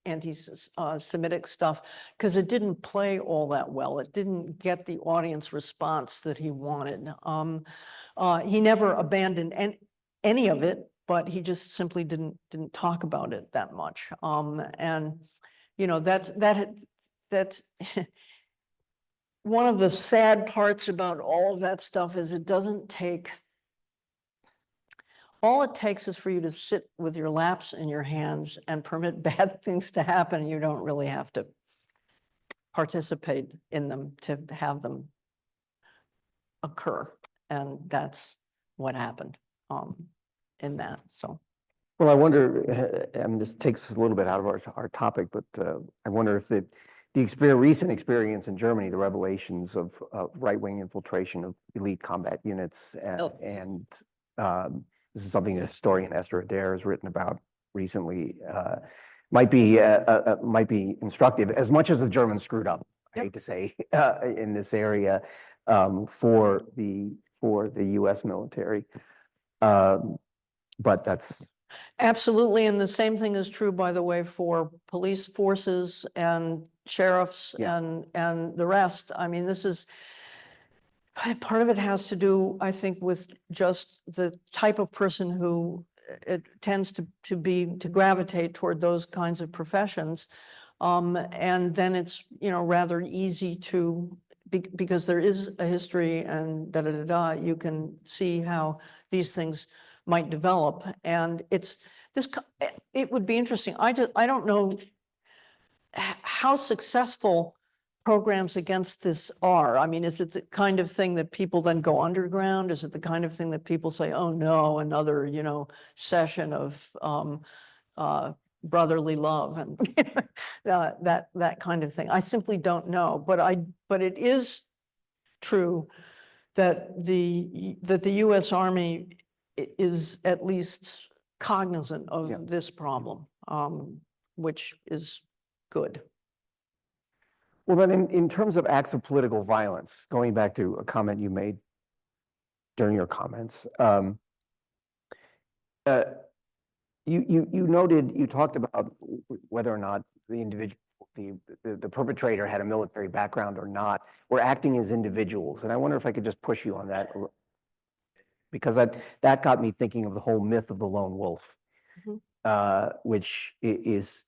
anti-Semitic stuff, because it didn't play all that well. It didn't get the audience response that he wanted. He never abandoned any of it, but he just simply didn't talk about it that much. And that's one of the sad parts about all of that stuff is it doesn't take. All it takes is for you to sit with your laps in your hands and permit bad things to happen. You don't really have to participate in them to have them occur. And that's what happened in that. So. Well, I wonder, this takes us a little bit out of our topic, but I wonder if the recent experience in Germany, the revelations of right-wing infiltration of elite combat units, and this is something that historian Esther Adair has written about recently, might be instructive, as much as the Germans screwed up, I hate to say, in this area for the U.S. military. But that's absolutely, and the same thing is true, by the way, for police forces and sheriffs and the rest. I mean, this is part of it has to do, I think, with just the type of person who it tends to gravitate toward those kinds of professions, and then it's rather easy to because there is a history and you can see how these things might develop, and it would be interesting. I don't know how successful programs against this are. I mean, is it the kind of thing that people then go underground? Is it the kind of thing that people say, oh no, another, session of brotherly love and that kind of thing? I simply don't know, but it is true that the U.S. Army is at least cognizant Yeah. of this problem, which is good. Well, then in terms of acts of political violence, going back to a comment you made during your comments, you noted, you talked about whether or not the individual, the perpetrator had a military background or not, were acting as individuals. And I wonder if I could just push you on that, because that got me thinking of the whole myth of the lone wolf, which is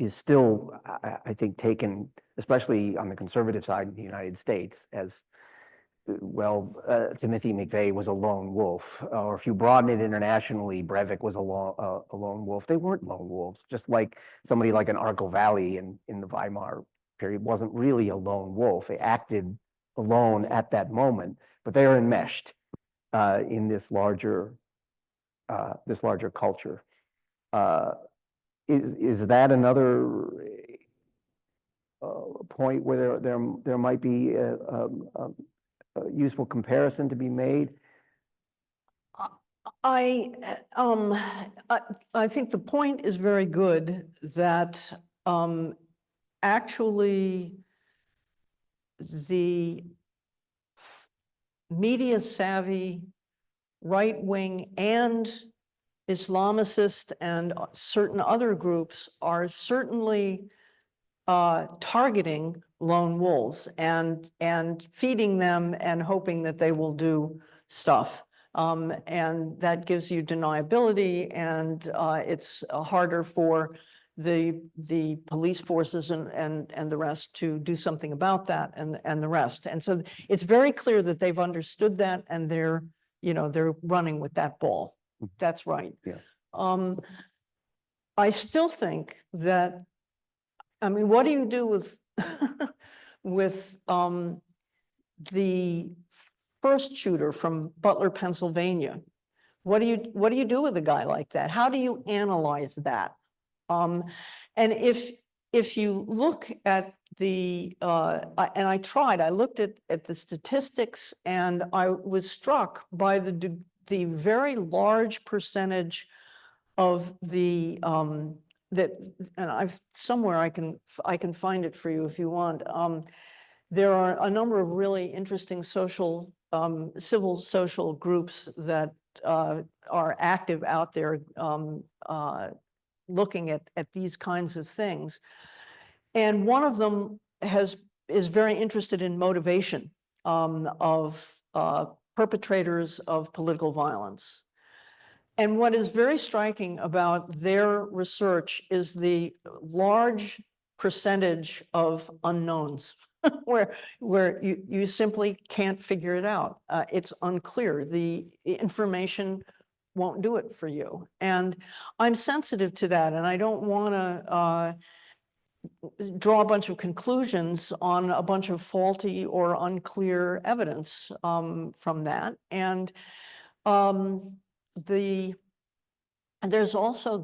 still, I think, taken, especially on the conservative side in the United States, as well, Timothy McVeigh was a lone wolf, or if you broaden it internationally, Breivik was a lone wolf. They weren't lone wolves, just like somebody like an Arco Valley in the Weimar period wasn't really a lone wolf. They acted alone at that moment, but they are enmeshed in this larger culture. Is that another point where there might be a useful comparison to be made? I think the point is very good that actually the media savvy right-wing and Islamicist and certain other groups are certainly targeting lone wolves and feeding them and hoping that they will do stuff. And that gives you deniability, and it's harder for the police forces and the rest to do something about that and the rest. And so it's very clear that they've understood that, and they're running with that ball. That's right. Yeah. I still think that, I mean, what do you do with with the first shooter from Butler, Pennsylvania? What do you do with a guy like that? How do you analyze that? And if you look at the and I looked at the statistics, and I was struck by the very large percentage of the that, and I've somewhere I can find it for you if you want. There are a number of really interesting social, civil social groups that are active out there looking at these kinds of things. And one of them is very interested in motivation of perpetrators of political violence. And what is very striking about their research is the large percentage of unknowns where you simply can't figure it out. It's unclear. The information won't do it for you. And I'm sensitive to that, and I don't want to draw a bunch of conclusions on a bunch of faulty or unclear evidence from that. And there's also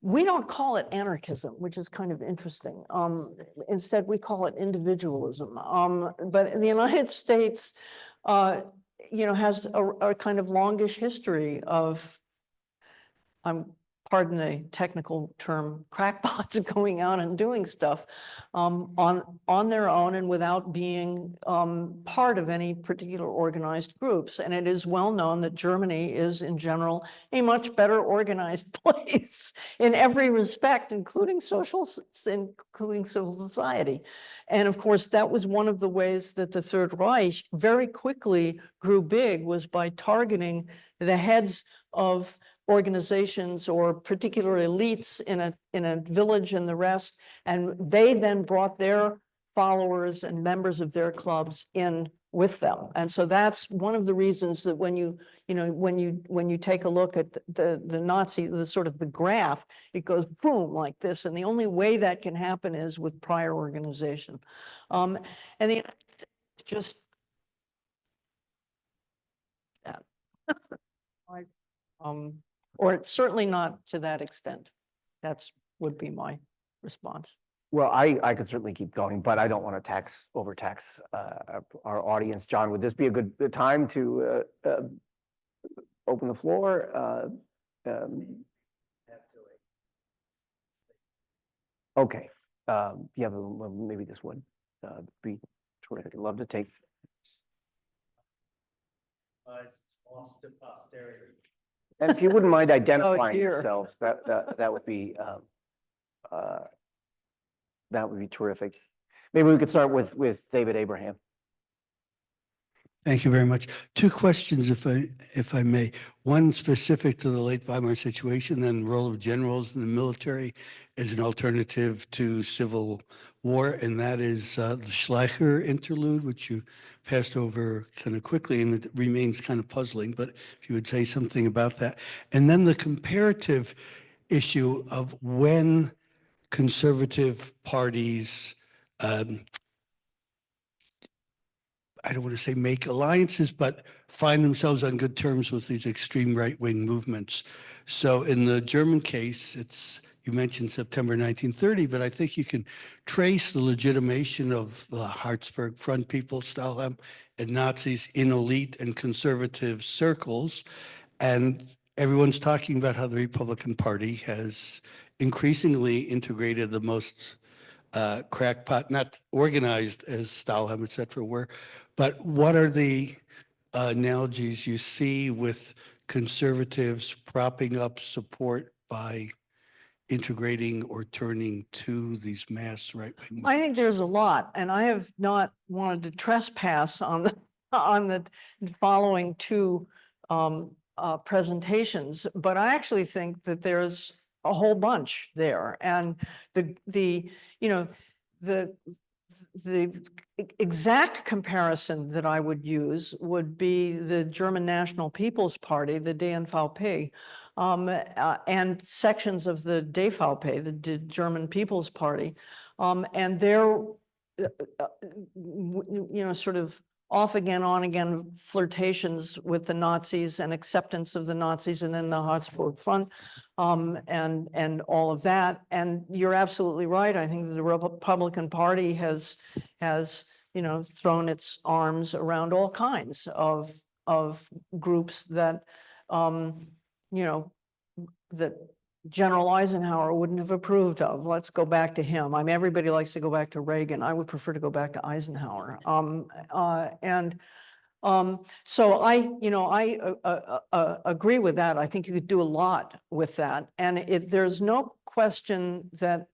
we don't call it anarchism, which is kind of interesting. Instead, we call it individualism. But the United States, has a kind of longish history of, pardon the technical term, crackpots going out and doing stuff on their own and without being part of any particular organized groups. And it is well known that Germany is, in general, a much better organized place in every respect, including civil society. And of course, that was one of the ways that the Third Reich very quickly grew big, was by targeting the heads of organizations or particular elites in a village and the rest, and they then brought their followers and members of their clubs in with them. And so that's one of the reasons that when you take a look at the Nazi, the sort of the graph, it goes boom like this, and the only way that can happen is with prior organization. And just that. Or it's certainly not to that extent. That's would be my response. Well, I could certainly keep going, but I don't want to overtax our audience. John, would this be a good time to open the floor. Okay, yeah, well, maybe this would be terrific. I'd love to take. It's lost to posterity. And if you wouldn't mind identifying dear. yourselves, that would be terrific. Maybe we could start with David Abraham. Thank you very much. Two questions, if I may. One specific to the late Weimar situation, then the role of generals in the military as an alternative to civil war, and that is the Schleicher interlude, which you passed over kind of quickly, and it remains kind of puzzling, but if you would say something about that. And then the comparative issue of when conservative parties I don't want to say make alliances, but find themselves on good terms with these extreme right-wing movements. So in the German case, you mentioned September 1930, but I think you can trace the legitimation of the Harzburg Front people, Stahlhelm, and Nazis in elite and conservative circles. And everyone's talking about how the Republican Party has increasingly integrated the most crackpot, not organized as Stahlhelm, et cetera, were. But what are the analogies you see with conservatives propping up support by integrating or turning to these mass right-wing movements? I think there's a lot, and I have not wanted to trespass on the following two presentations, but I actually think that there's a whole bunch there, and the exact comparison that I would use would be the German National People's Party, the DNVP, and sections of the DVP, the German People's Party, and their, sort of off again, on again flirtations with the Nazis and acceptance of the Nazis, and then the Harzburg Front, and all of that. And you're absolutely right. I think that the Republican Party has thrown its arms around all kinds of groups that that General Eisenhower wouldn't have approved of. Let's go back to him. I mean, everybody likes to go back to Reagan. I would prefer to go back to Eisenhower. So I agree with that. I think you could do a lot with that. And there's no question that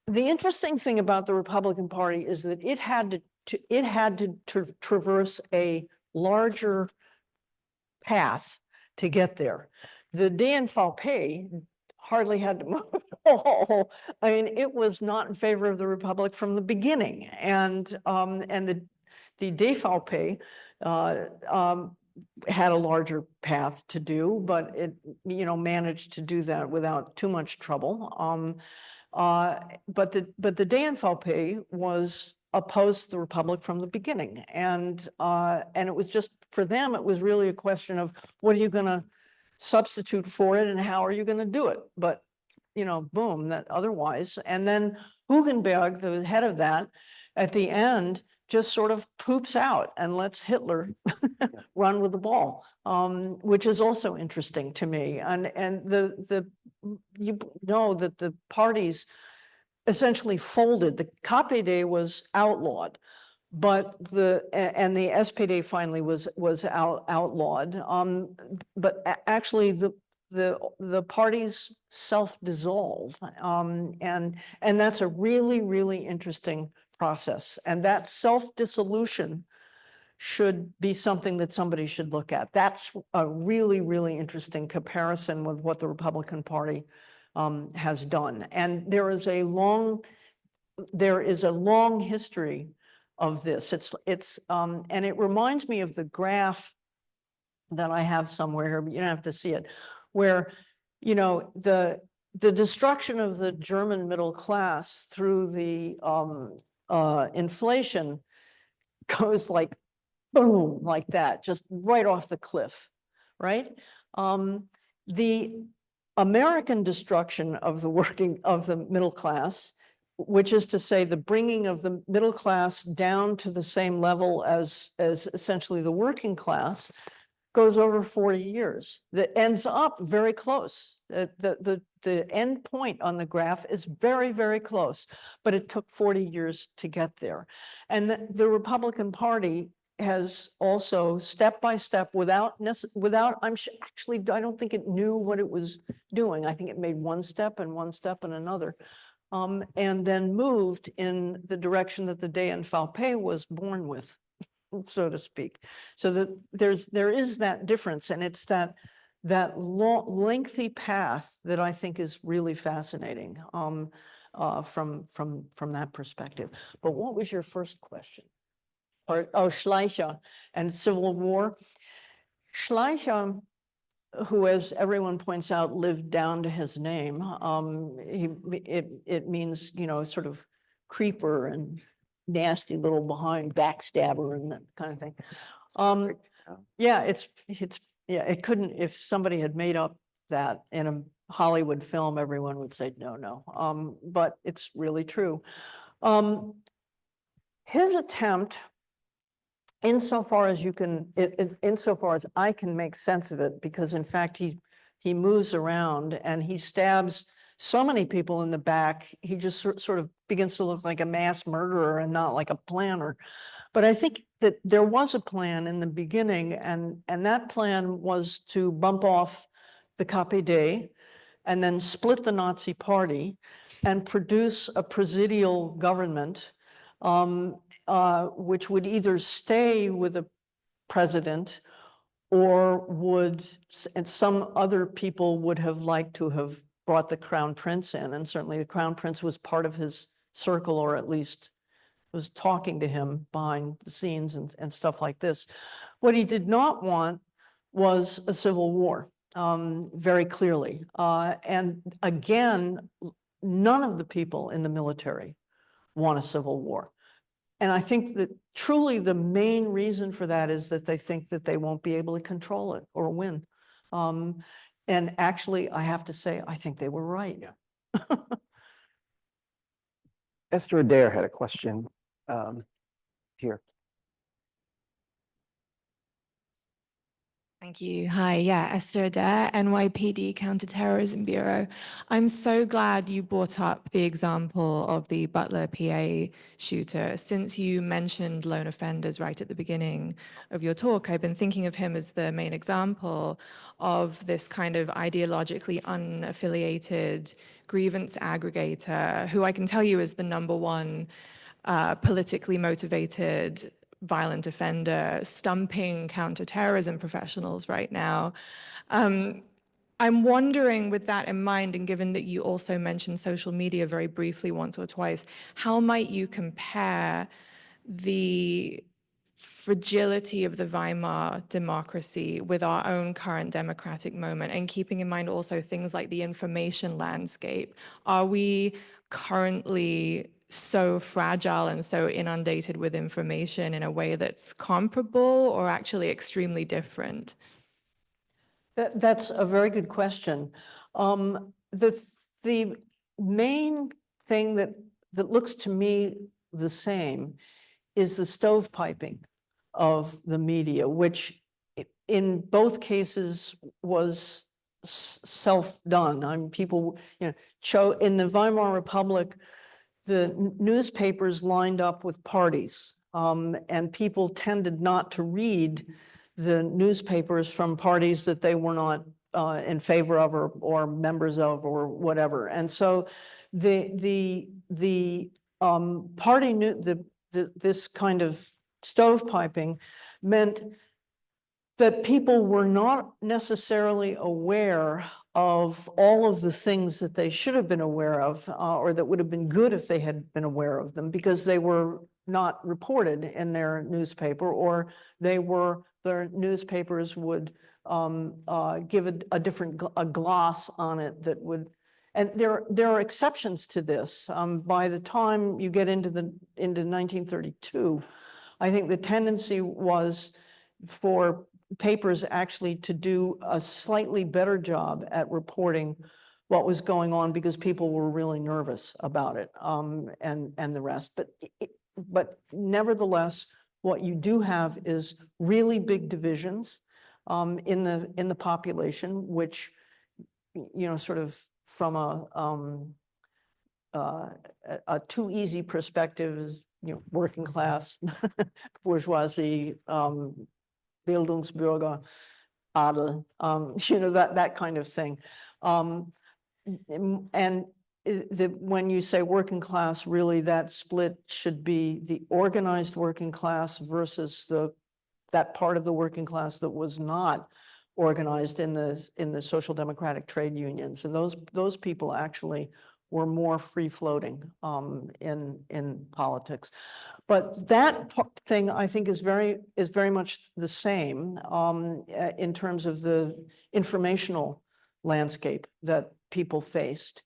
the interesting thing about the Republican Party is that it had to traverse a larger path to get there. The DNVP hardly had to move at all. I mean, it was not in favor of the Republic from the beginning, and the DVP had a larger path to do, but it managed to do that without too much trouble. But the DNVP was opposed to the Republic from the beginning, and it was just, for them, it was really a question of what are you going to substitute for it and how are you going to do it? But boom, that otherwise. And then Hugenberg, the head of that, at the end just sort of poops out and lets Hitler run with the ball, which is also interesting to me. And you know that the parties essentially folded. The KPD was outlawed, but the SPD finally was outlawed. But actually the parties self-dissolve, and that's a really, really interesting process. And that self-dissolution should be something that somebody should look at. That's a really, really interesting comparison with what the Republican Party has done. And there is a long history of this. And it reminds me of the graph that I have somewhere here, but you don't have to see it, where the destruction of the German middle class through the inflation goes like boom, like that, just right off the cliff, right? The American destruction of the middle class, which is to say the bringing of the middle class down to the same level as essentially the working class, goes over 40 years. That ends up very close. The end point on the graph is very, very close, but it took 40 years to get there. And the Republican Party has also step by step actually, I don't think it knew what it was doing. I think it made one step and another. And then moved in the direction that the DNVP was born with, so to speak. So that there is that difference, and it's that lengthy path that I think is really fascinating from that perspective. But what was your first question? Schleicher and Civil War. Schleicher, who, as everyone points out, lived down to his name. It means, sort of creeper and nasty little behind backstabber and that kind of thing. Yeah, it couldn't, if somebody had made up that in a Hollywood film, everyone would say, no. But it's really true. His attempt, insofar as I can make sense of it, because in fact, he moves around and he stabs so many people in the back, he just sort of begins to look like a mass murderer and not like a planner. But I think that there was a plan in the beginning, and that plan was to bump off the KPD and then split the Nazi Party and produce a presidial government, which would either stay with a president or and some other people would have liked to have brought the Crown Prince in. And certainly the Crown Prince was part of his circle, or at least was talking to him behind the scenes and stuff like this. What he did not want was a civil war, very clearly. And again, none of the people in the military want a civil war. And I think that truly the main reason for that is that they think that they won't be able to control it or win. And actually, I have to say, I think they were right. Yeah. Esther Adair had a question here. Thank you. Hi, yeah, Esther Adair, NYPD Counterterrorism Bureau. I'm so glad you brought up the example of the Butler PA shooter. Since you mentioned lone offenders right at the beginning of your talk, I've been thinking of him as the main example of this kind of ideologically unaffiliated grievance aggregator, who I can tell you is the #1 politically motivated violent offender, stumping counterterrorism professionals right now. I'm wondering, with that in mind, and given that you also mentioned social media very briefly once or twice, how might you compare the fragility of the Weimar democracy with our own current democratic moment, and keeping in mind also things like the information landscape? Are we currently so fragile and so inundated with information in a way that's comparable or actually extremely different? That's a very good question. The main thing that looks to me the same is the stovepiping of the media, which in both cases was self-done. I mean, people, in the Weimar Republic, the newspapers lined up with parties, and people tended not to read the newspapers from parties that they were not in favor of or members of or whatever. And so the party this kind of stovepiping meant that people were not necessarily aware of all of the things that they should have been aware of, or that would have been good if they had been aware of them, because they were not reported in their newspaper, or their newspapers would give a different gloss on it that would. And there are exceptions to this. By the time you get into 1932, I think the tendency was for papers actually to do a slightly better job at reporting what was going on, because people were really nervous about it, and the rest. But nevertheless, what you do have is really big divisions. in the population, which, you know, sort of from a too easy perspective is, you know, working class, bourgeoisie, Bildungsbürger, Adel, you know, that kind of thing. And when you say working class, really that split should be the organized working class versus that part of the working class that was not organized in the social democratic trade unions. And those people actually were more free floating in politics. But that thing I think is very much the same in terms of the informational landscape that people faced.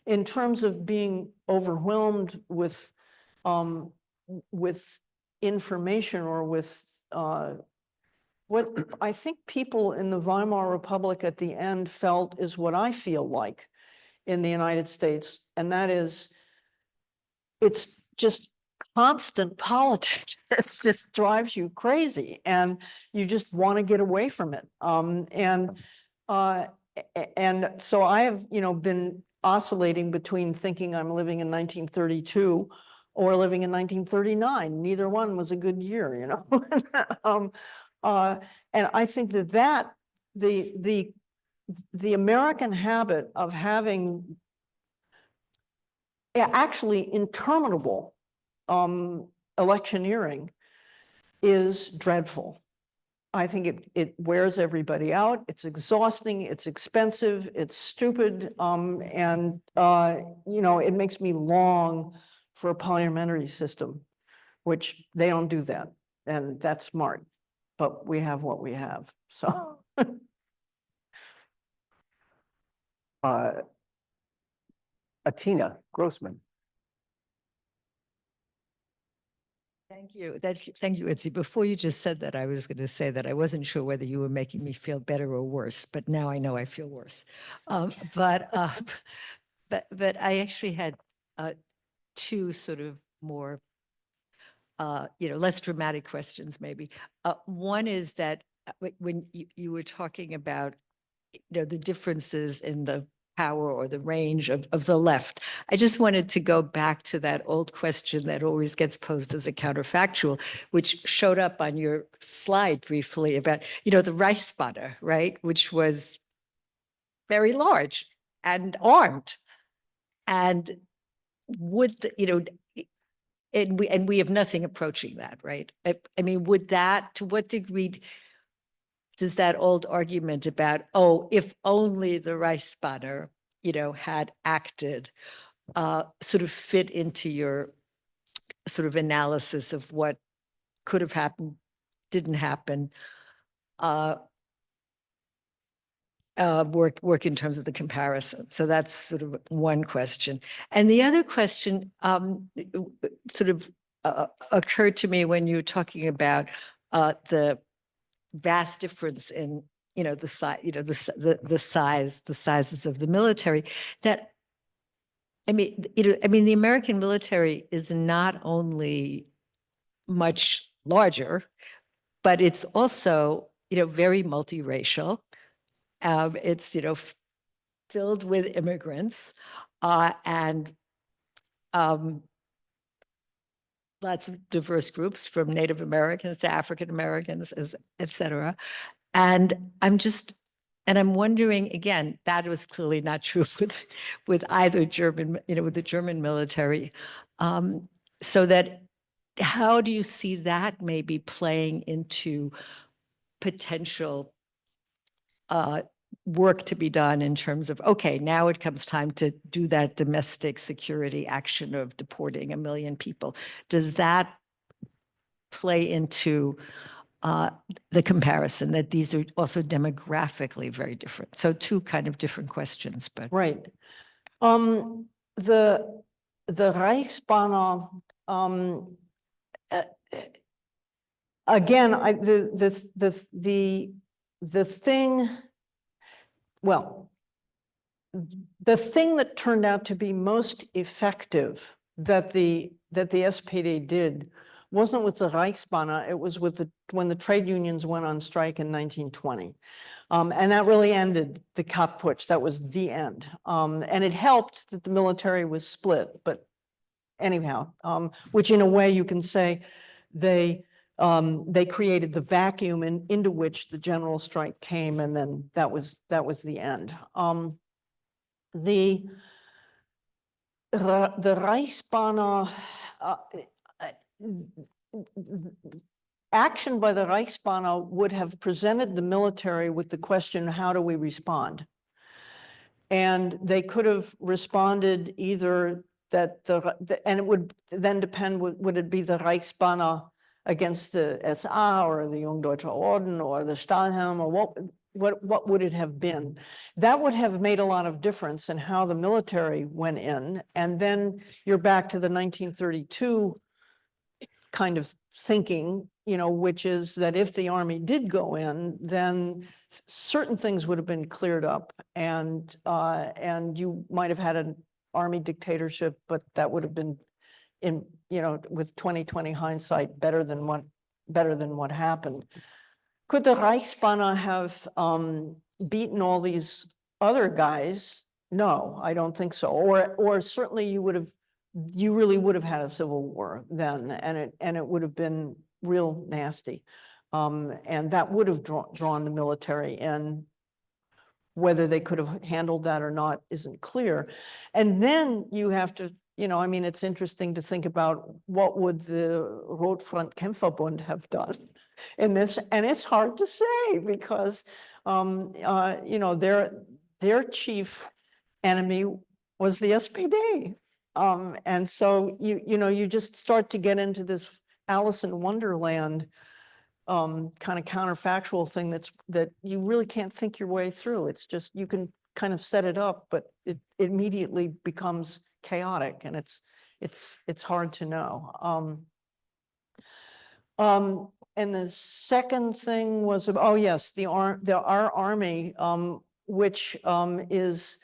In terms of being overwhelmed with information or with what I think people in the Weimar Republic at the end felt is what I feel like in the United States, and that is, it's just constant politics. It just drives you crazy, and you just want to get away from it. And so I have, you know, been oscillating between thinking I'm living in 1932 or living in 1939. Neither one was a good year, you know. And I think that the American habit of having actually interminable electioneering is dreadful. I think it wears everybody out. It's exhausting, it's expensive, it's stupid, and you know, it makes me long for a parliamentary system, which they don't do that, and that's smart. But we have what we have, so. Atina Grossman. Thank you. Thank you, Itzi. Before you just said that, I was going to say that I wasn't sure whether you were making me feel better or worse, but now I know I feel worse. But I actually had two sort of more, you know, less dramatic questions, maybe. One is that when you were talking about, you know, the differences in the power or the range of the left. I just wanted to go back to that old question that always gets posed as a counterfactual, which showed up on your slide briefly about, you know, the Reichsbanner, right, which was very large and armed. And would, you know, and we have nothing approaching that, right? I mean, would that, to what degree does that old argument about, oh, if only the Reichsbanner, you know, had acted, sort of fit into your sort of analysis of what could have happened, didn't happen, work in terms of the comparison? So that's sort of one question. And the other question sort of occurred to me when you were talking about the vast difference in, you know, the size, you know, the sizes of the military. That, I mean, you know, I mean, the American military is not only much larger, but it's also, you know, very multiracial. It's, you know, filled with immigrants and lots of diverse groups, from Native Americans to African Americans, et cetera. And I'm wondering, again, that was clearly not true with either German, you know, with the German military. So that, how do you see that maybe playing into potential work to be done in terms of, okay, now it comes time to do that domestic security action of deporting 1 million people. Does that play into the comparison, that these are also demographically very different? So two kind of different questions, but. Right. The Reichsbanner, again, the thing, well, the thing that turned out to be most effective that the SPD did wasn't with the Reichsbanner, it was with when the trade unions went on strike in 1920. And that really ended the Kapp-Putsch. That was the end. And it helped that the military was split, but anyhow, which in a way you can say they created the vacuum into which the general strike came, and then that was the end. The Reichsbanner action by the Reichsbanner would have presented the military with the question, how do we respond? And they could have responded either that and it would then depend, would it be the Reichsbanner against the SA or the Jungdeutscher Orden or the Stahlhelm, or what would it have been? That would have made a lot of difference in how the military went in. And then you're back to the 1932 kind of thinking, you know, which is that if the army did go in, then certain things would have been cleared up, and you might have had an army dictatorship, but that would have been, in, you know, with 2020 hindsight, better than what happened. Could the Reichsbanner have beaten all these other guys? No, I don't think so. Or certainly you really would have had a civil war then, and it would have been real nasty. And that would have drawn the military in. Whether they could have handled that or not isn't clear. And then you have to, you know, I mean, it's interesting to think about what would the Rotfront Kämpferbund have done in this, and it's hard to say because, you know, their chief enemy was the SPD. And so you know, you just start to get into this Alice in Wonderland kind of counterfactual thing that you really can't think your way through. It's just, you can kind of set it up, but it immediately becomes chaotic, and it's hard to know. And the second thing was, oh yes, our army, which is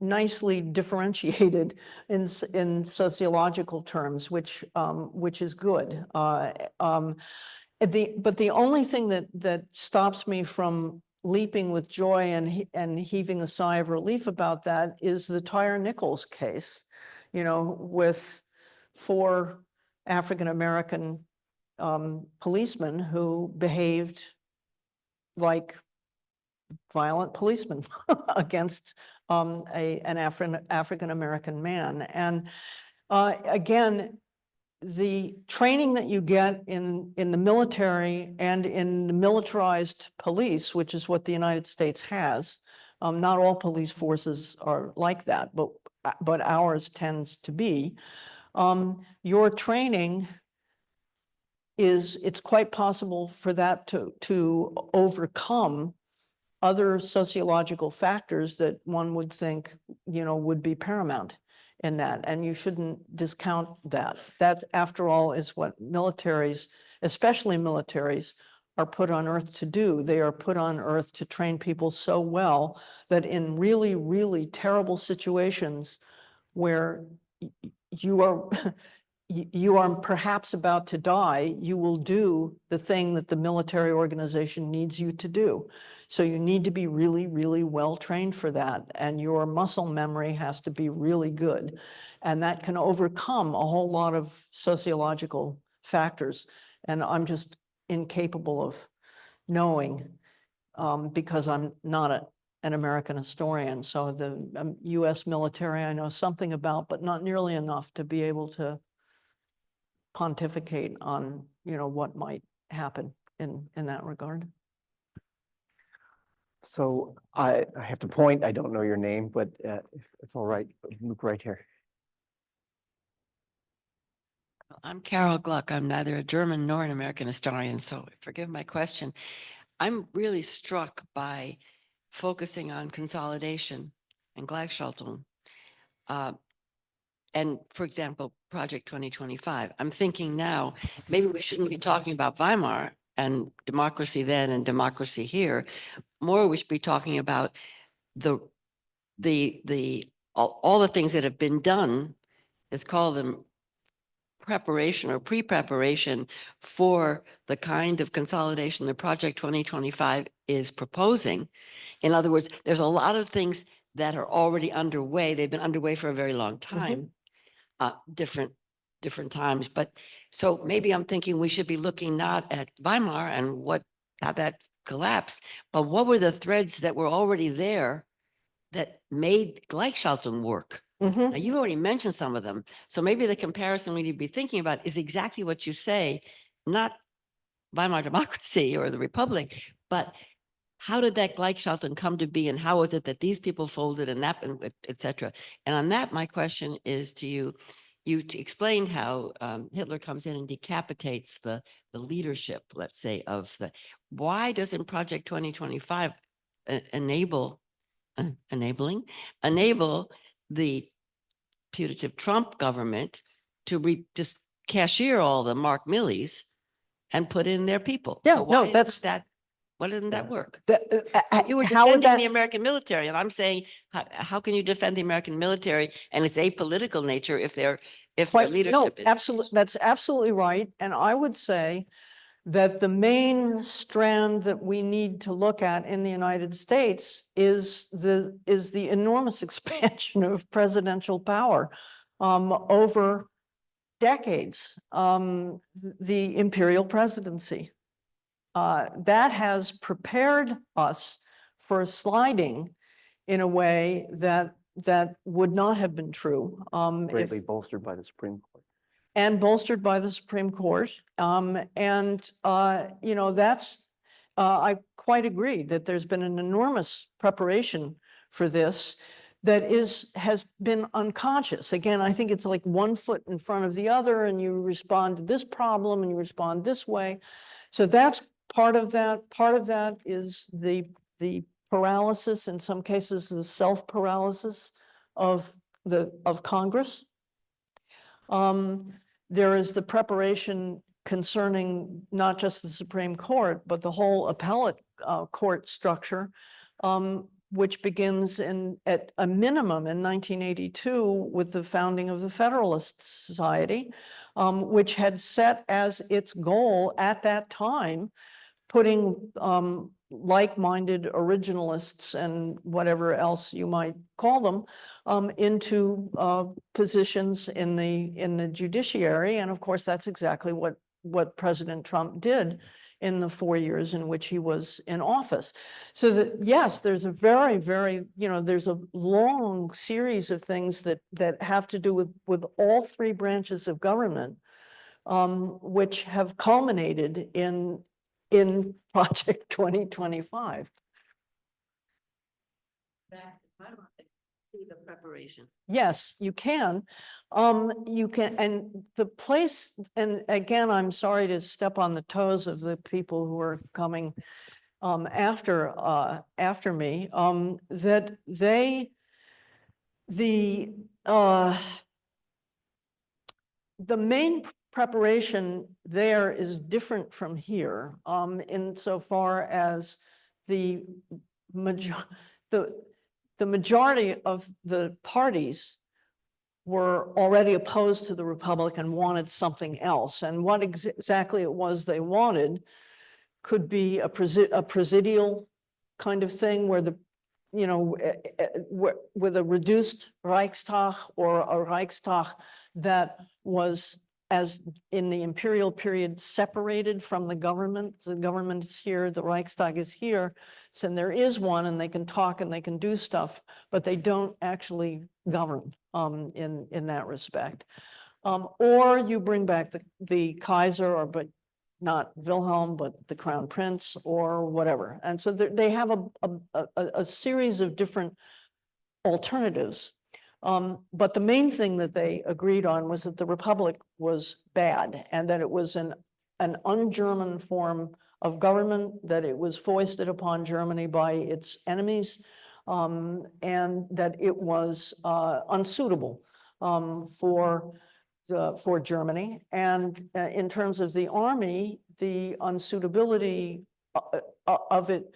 nicely differentiated in sociological terms, which is good. But the only thing that stops me from leaping with joy and heaving a sigh of relief about that is the Tyre Nichols case, you know, with 4 African-American policemen who behaved like violent policemen against an African-American man. And again, the training that you get in the military and in the militarized police, which is what the United States has, not all police forces are like that, but ours tends to be. Your training it's quite possible for that to overcome other sociological factors that one would think, you know, would be paramount in that. And you shouldn't discount that. That, after all, is what militaries, especially militaries, are put on earth to do. They are put on earth to train people so well that in really, really terrible situations where you are perhaps about to die, you will do the thing that the military organization needs you to do. So you need to be really, really well trained for that. And your muscle memory has to be really good. And that can overcome a whole lot of sociological factors. And I'm just incapable of knowing because I'm not an American historian. So the US military I know something about, but not nearly enough to be able to pontificate on, you know, what might happen in that regard. So I have to point, I don't know your name, but if it's all right, Luke, right here. I'm Carol Gluck. I'm neither a German nor an American historian, so forgive my question. I'm really struck by focusing on consolidation and Gleichschaltung. And for example, Project 2025. I'm thinking now, maybe we shouldn't be talking about Weimar and democracy then and democracy here. More we should be talking about all the things that have been done. Let's call them preparation or pre-preparation for the kind of consolidation that Project 2025 is proposing. In other words, there's a lot of things that are already underway. They've been underway for a very long time, different times. But so maybe I'm thinking we should be looking not at Weimar and how that collapsed, but what were the threads that were already there that made Gleichschaltung work? Now, you've already mentioned some of them. So maybe the comparison we need to be thinking about is exactly what you say, not Weimar democracy or the Republic, but how did that Gleichschaltung come to be, and how was it that these people folded and that, et cetera? And on that, my question is to you. You explained how Hitler comes in and decapitates the leadership, let's say, of the. Why doesn't Project 2025 enable the putative Trump government to just cashier all the Mark Millies and put in their people? Yeah, So why no, isn't that's- that. Why doesn't that work? You were How would defending that? the American military, and I'm saying, how can you defend the American military and its apolitical nature if their No, leadership is? absolutely, that's absolutely right. And I would say that the main strand that we need to look at in the United States is the enormous expansion of presidential power over decades, the imperial presidency. That has prepared us for sliding in a way that would not have been true if Greatly bolstered by the Supreme Court. and bolstered by the Supreme Court. You know, that's, I quite agree that there's been an enormous preparation for this that has been unconscious. Again, I think it's like one foot in front of the other, and you respond to this problem and you respond this way. So that's part of that. Part of that is the paralysis, in some cases, the self-paralysis of Congress. There is the preparation concerning not just the Supreme Court, but the whole appellate court structure, which begins at a minimum in 1982 with the founding of the Federalist Society, which had set as its goal at that time putting like-minded originalists and whatever else you might call them into positions in the judiciary. And of course, that's exactly what President Trump did in the 4 years in which he was in office. So that, yes, there's a very, very, there's a long series of things that have to do with all three branches of government, which have culminated in Project 2025. The preparation. Yes, you can. You can, and the place, and again, I'm sorry to step on the toes of the people who are coming after me, that the main preparation there is different from here, insofar as the majority of the parties were already opposed to the Republic and wanted something else. And what exactly it was they wanted could be a presidial kind of thing where with a reduced Reichstag, or a Reichstag that was, as in the imperial period, separated from the government. The government is here, the Reichstag is here. So there is one, and they can talk and they can do stuff, but they don't actually govern in that respect. Or you bring back the Kaiser, but not Wilhelm, but the Crown Prince or whatever. And so they have a series of different alternatives. But the main thing that they agreed on was that the Republic was bad, and that it was an un-German form of government, that it was foisted upon Germany by its enemies, and that it was unsuitable for Germany. And in terms of the army, the unsuitability of it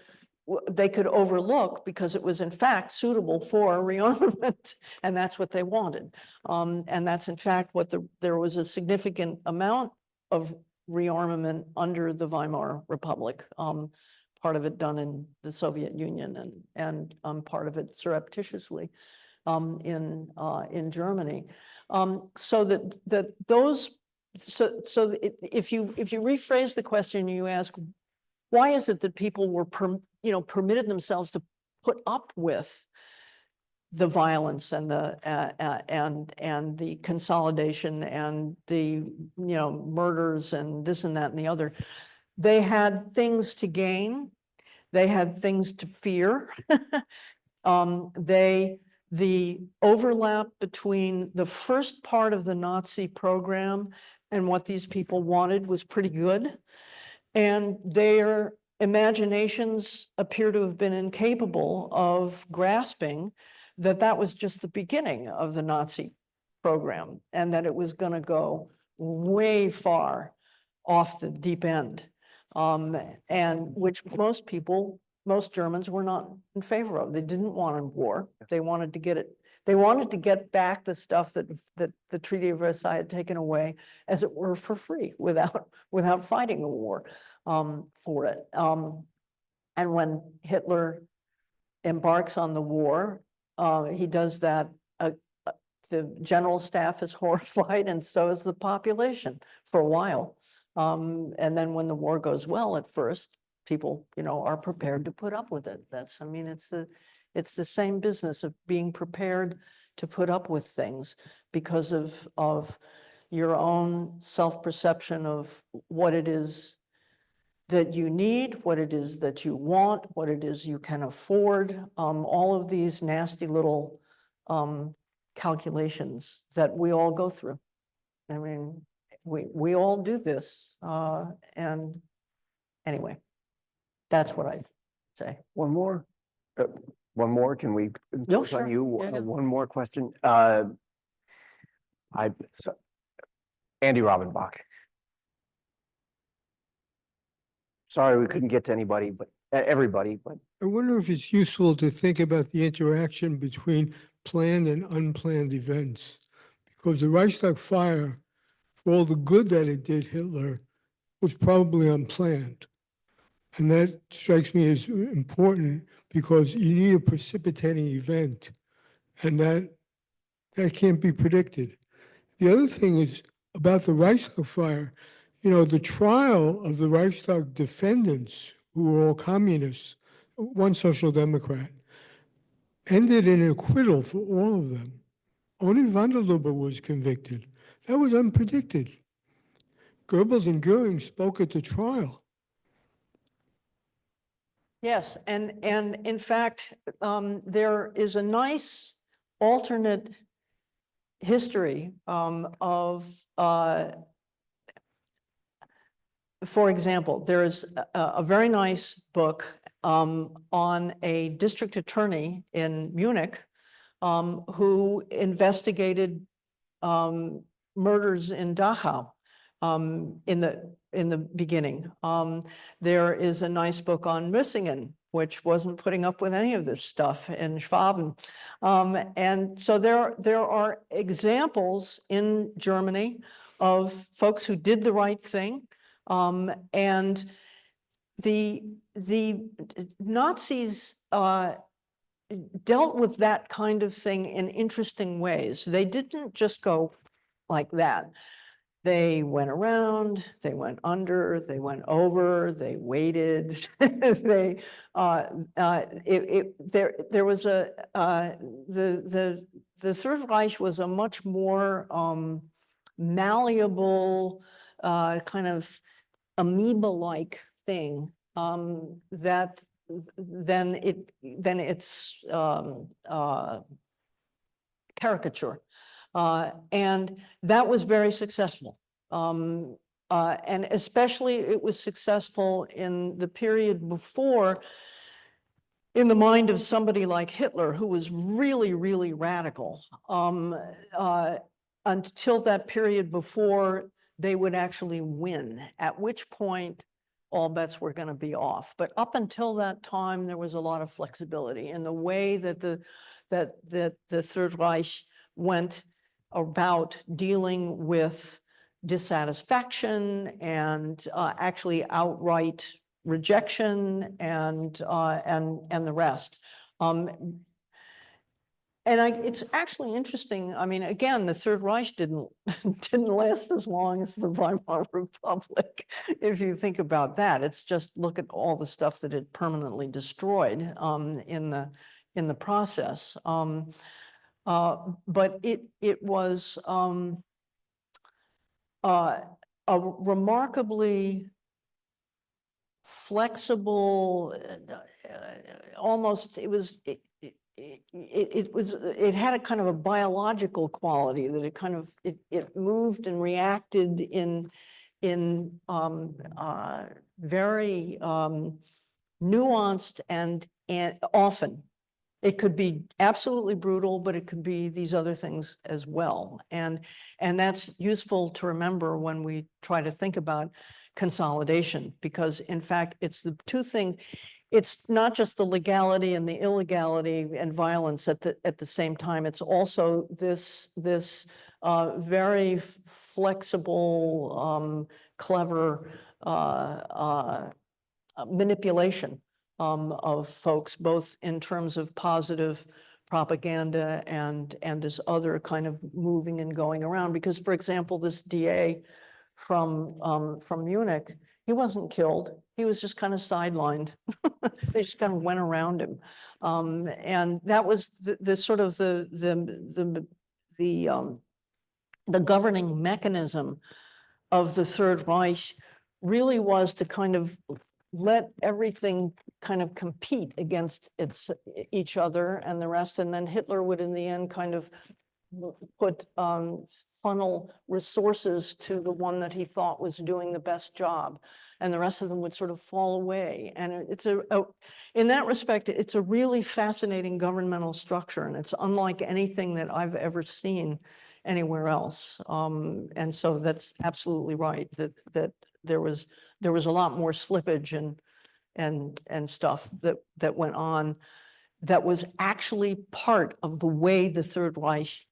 they could overlook because it was in fact suitable for rearmament, and that's what they wanted. And that's in fact what there was a significant amount of rearmament under the Weimar Republic. Part of it done in the Soviet Union and part of it surreptitiously in Germany. So that those so if you rephrase the question, you ask, why is it that people were permitted themselves to put up with the violence and the and the consolidation and the murders and this and that and the other? They had things to gain. They had things to fear. The overlap between the first part of the Nazi program and what these people wanted was pretty good. And their imaginations appear to have been incapable of grasping that that was just the beginning of the Nazi program and that it was going to go way far off the deep end. And which most Germans were not in favor of. They didn't want a war. They wanted to get it. They wanted to get back the stuff that the Treaty of Versailles had taken away, as it were, for free, without fighting a war for it. And when Hitler embarks on the war, he does that. The general staff is horrified, and so is the population for a while. And then when the war goes well at first, people, are prepared to put up with it. That's, I mean, it's the same business of being prepared to put up with things because of your own self-perception of what it is that you need, what it is that you want, what it is you can afford, all of these nasty little calculations that we all go through. I mean, we all do this. And anyway, that's what I'd say. One more? Can we No, push on sure. you? Yeah, yeah. One more question. Andy Robinbach. Sorry, we couldn't get to anybody, but everybody, but I wonder if it's useful to think about the interaction between planned and unplanned events, because the Reichstag fire, for all the good that it did Hitler, was probably unplanned. And that strikes me as important because you need a precipitating event, and that can't be predicted. The other thing is about the Reichstag fire. The trial of the Reichstag defendants, who were all communists, one social democrat, ended in an acquittal for all of them. Only van der Lubbe was convicted. That was unpredicted. Goebbels and Goering spoke at the trial. Yes, and in fact, there is a nice alternate history of, for example, there is a very nice book on a district attorney in Munich who investigated murders in Dachau in the beginning. There is a nice book on Müssingen, which wasn't putting up with any of this stuff in Schwaben. And so there are examples in Germany of folks who did the right thing. And the Nazis dealt with that kind of thing in interesting ways. They didn't just go like that. They went around, they went under, they went over, they waited. There was the Third Reich was a much more malleable, kind of amoeba-like thing that than its caricature. And that was very successful. And especially it was successful in the period before, in the mind of somebody like Hitler, who was really, really radical, until that period before they would actually win, at which point all bets were going to be off. But up until that time, there was a lot of flexibility in the way that the Third Reich went about dealing with dissatisfaction and actually outright rejection and the rest. It's actually interesting. I mean, again, the Third Reich didn't last as long as the Weimar Republic. If you think about that, it's just look at all the stuff that it permanently destroyed in the process. But it was a remarkably flexible, almost it had a kind of a biological quality that it moved and reacted in very nuanced and often. It could be absolutely brutal, but it could be these other things as well. And that's useful to remember when we try to think about consolidation, because in fact, it's the two things. It's not just the legality and the illegality and violence at the same time. It's also this very flexible, clever manipulation of folks, both in terms of positive propaganda and this other kind of moving and going around. Because, for example, this DA from Munich, he wasn't killed. He was just kind of sidelined. They just kind of went around him, and that was the sort of the governing mechanism of the Third Reich. Really was to kind of let everything kind of compete against each other and the rest, and then Hitler would in the end kind of put funnel resources to the one that he thought was doing the best job, and the rest of them would sort of fall away. And it's in that respect, it's a really fascinating governmental structure, and it's unlike anything that I've ever seen anywhere else. And so that's absolutely right, that there was a lot more slippage and stuff that went on that was actually part of the way the Third Reich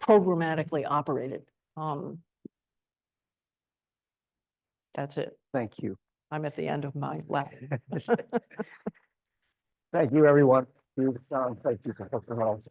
programmatically operated. That's it. Thank you. I'm at the end of my lap. Thank you, everyone. Thank you, Professor Hull.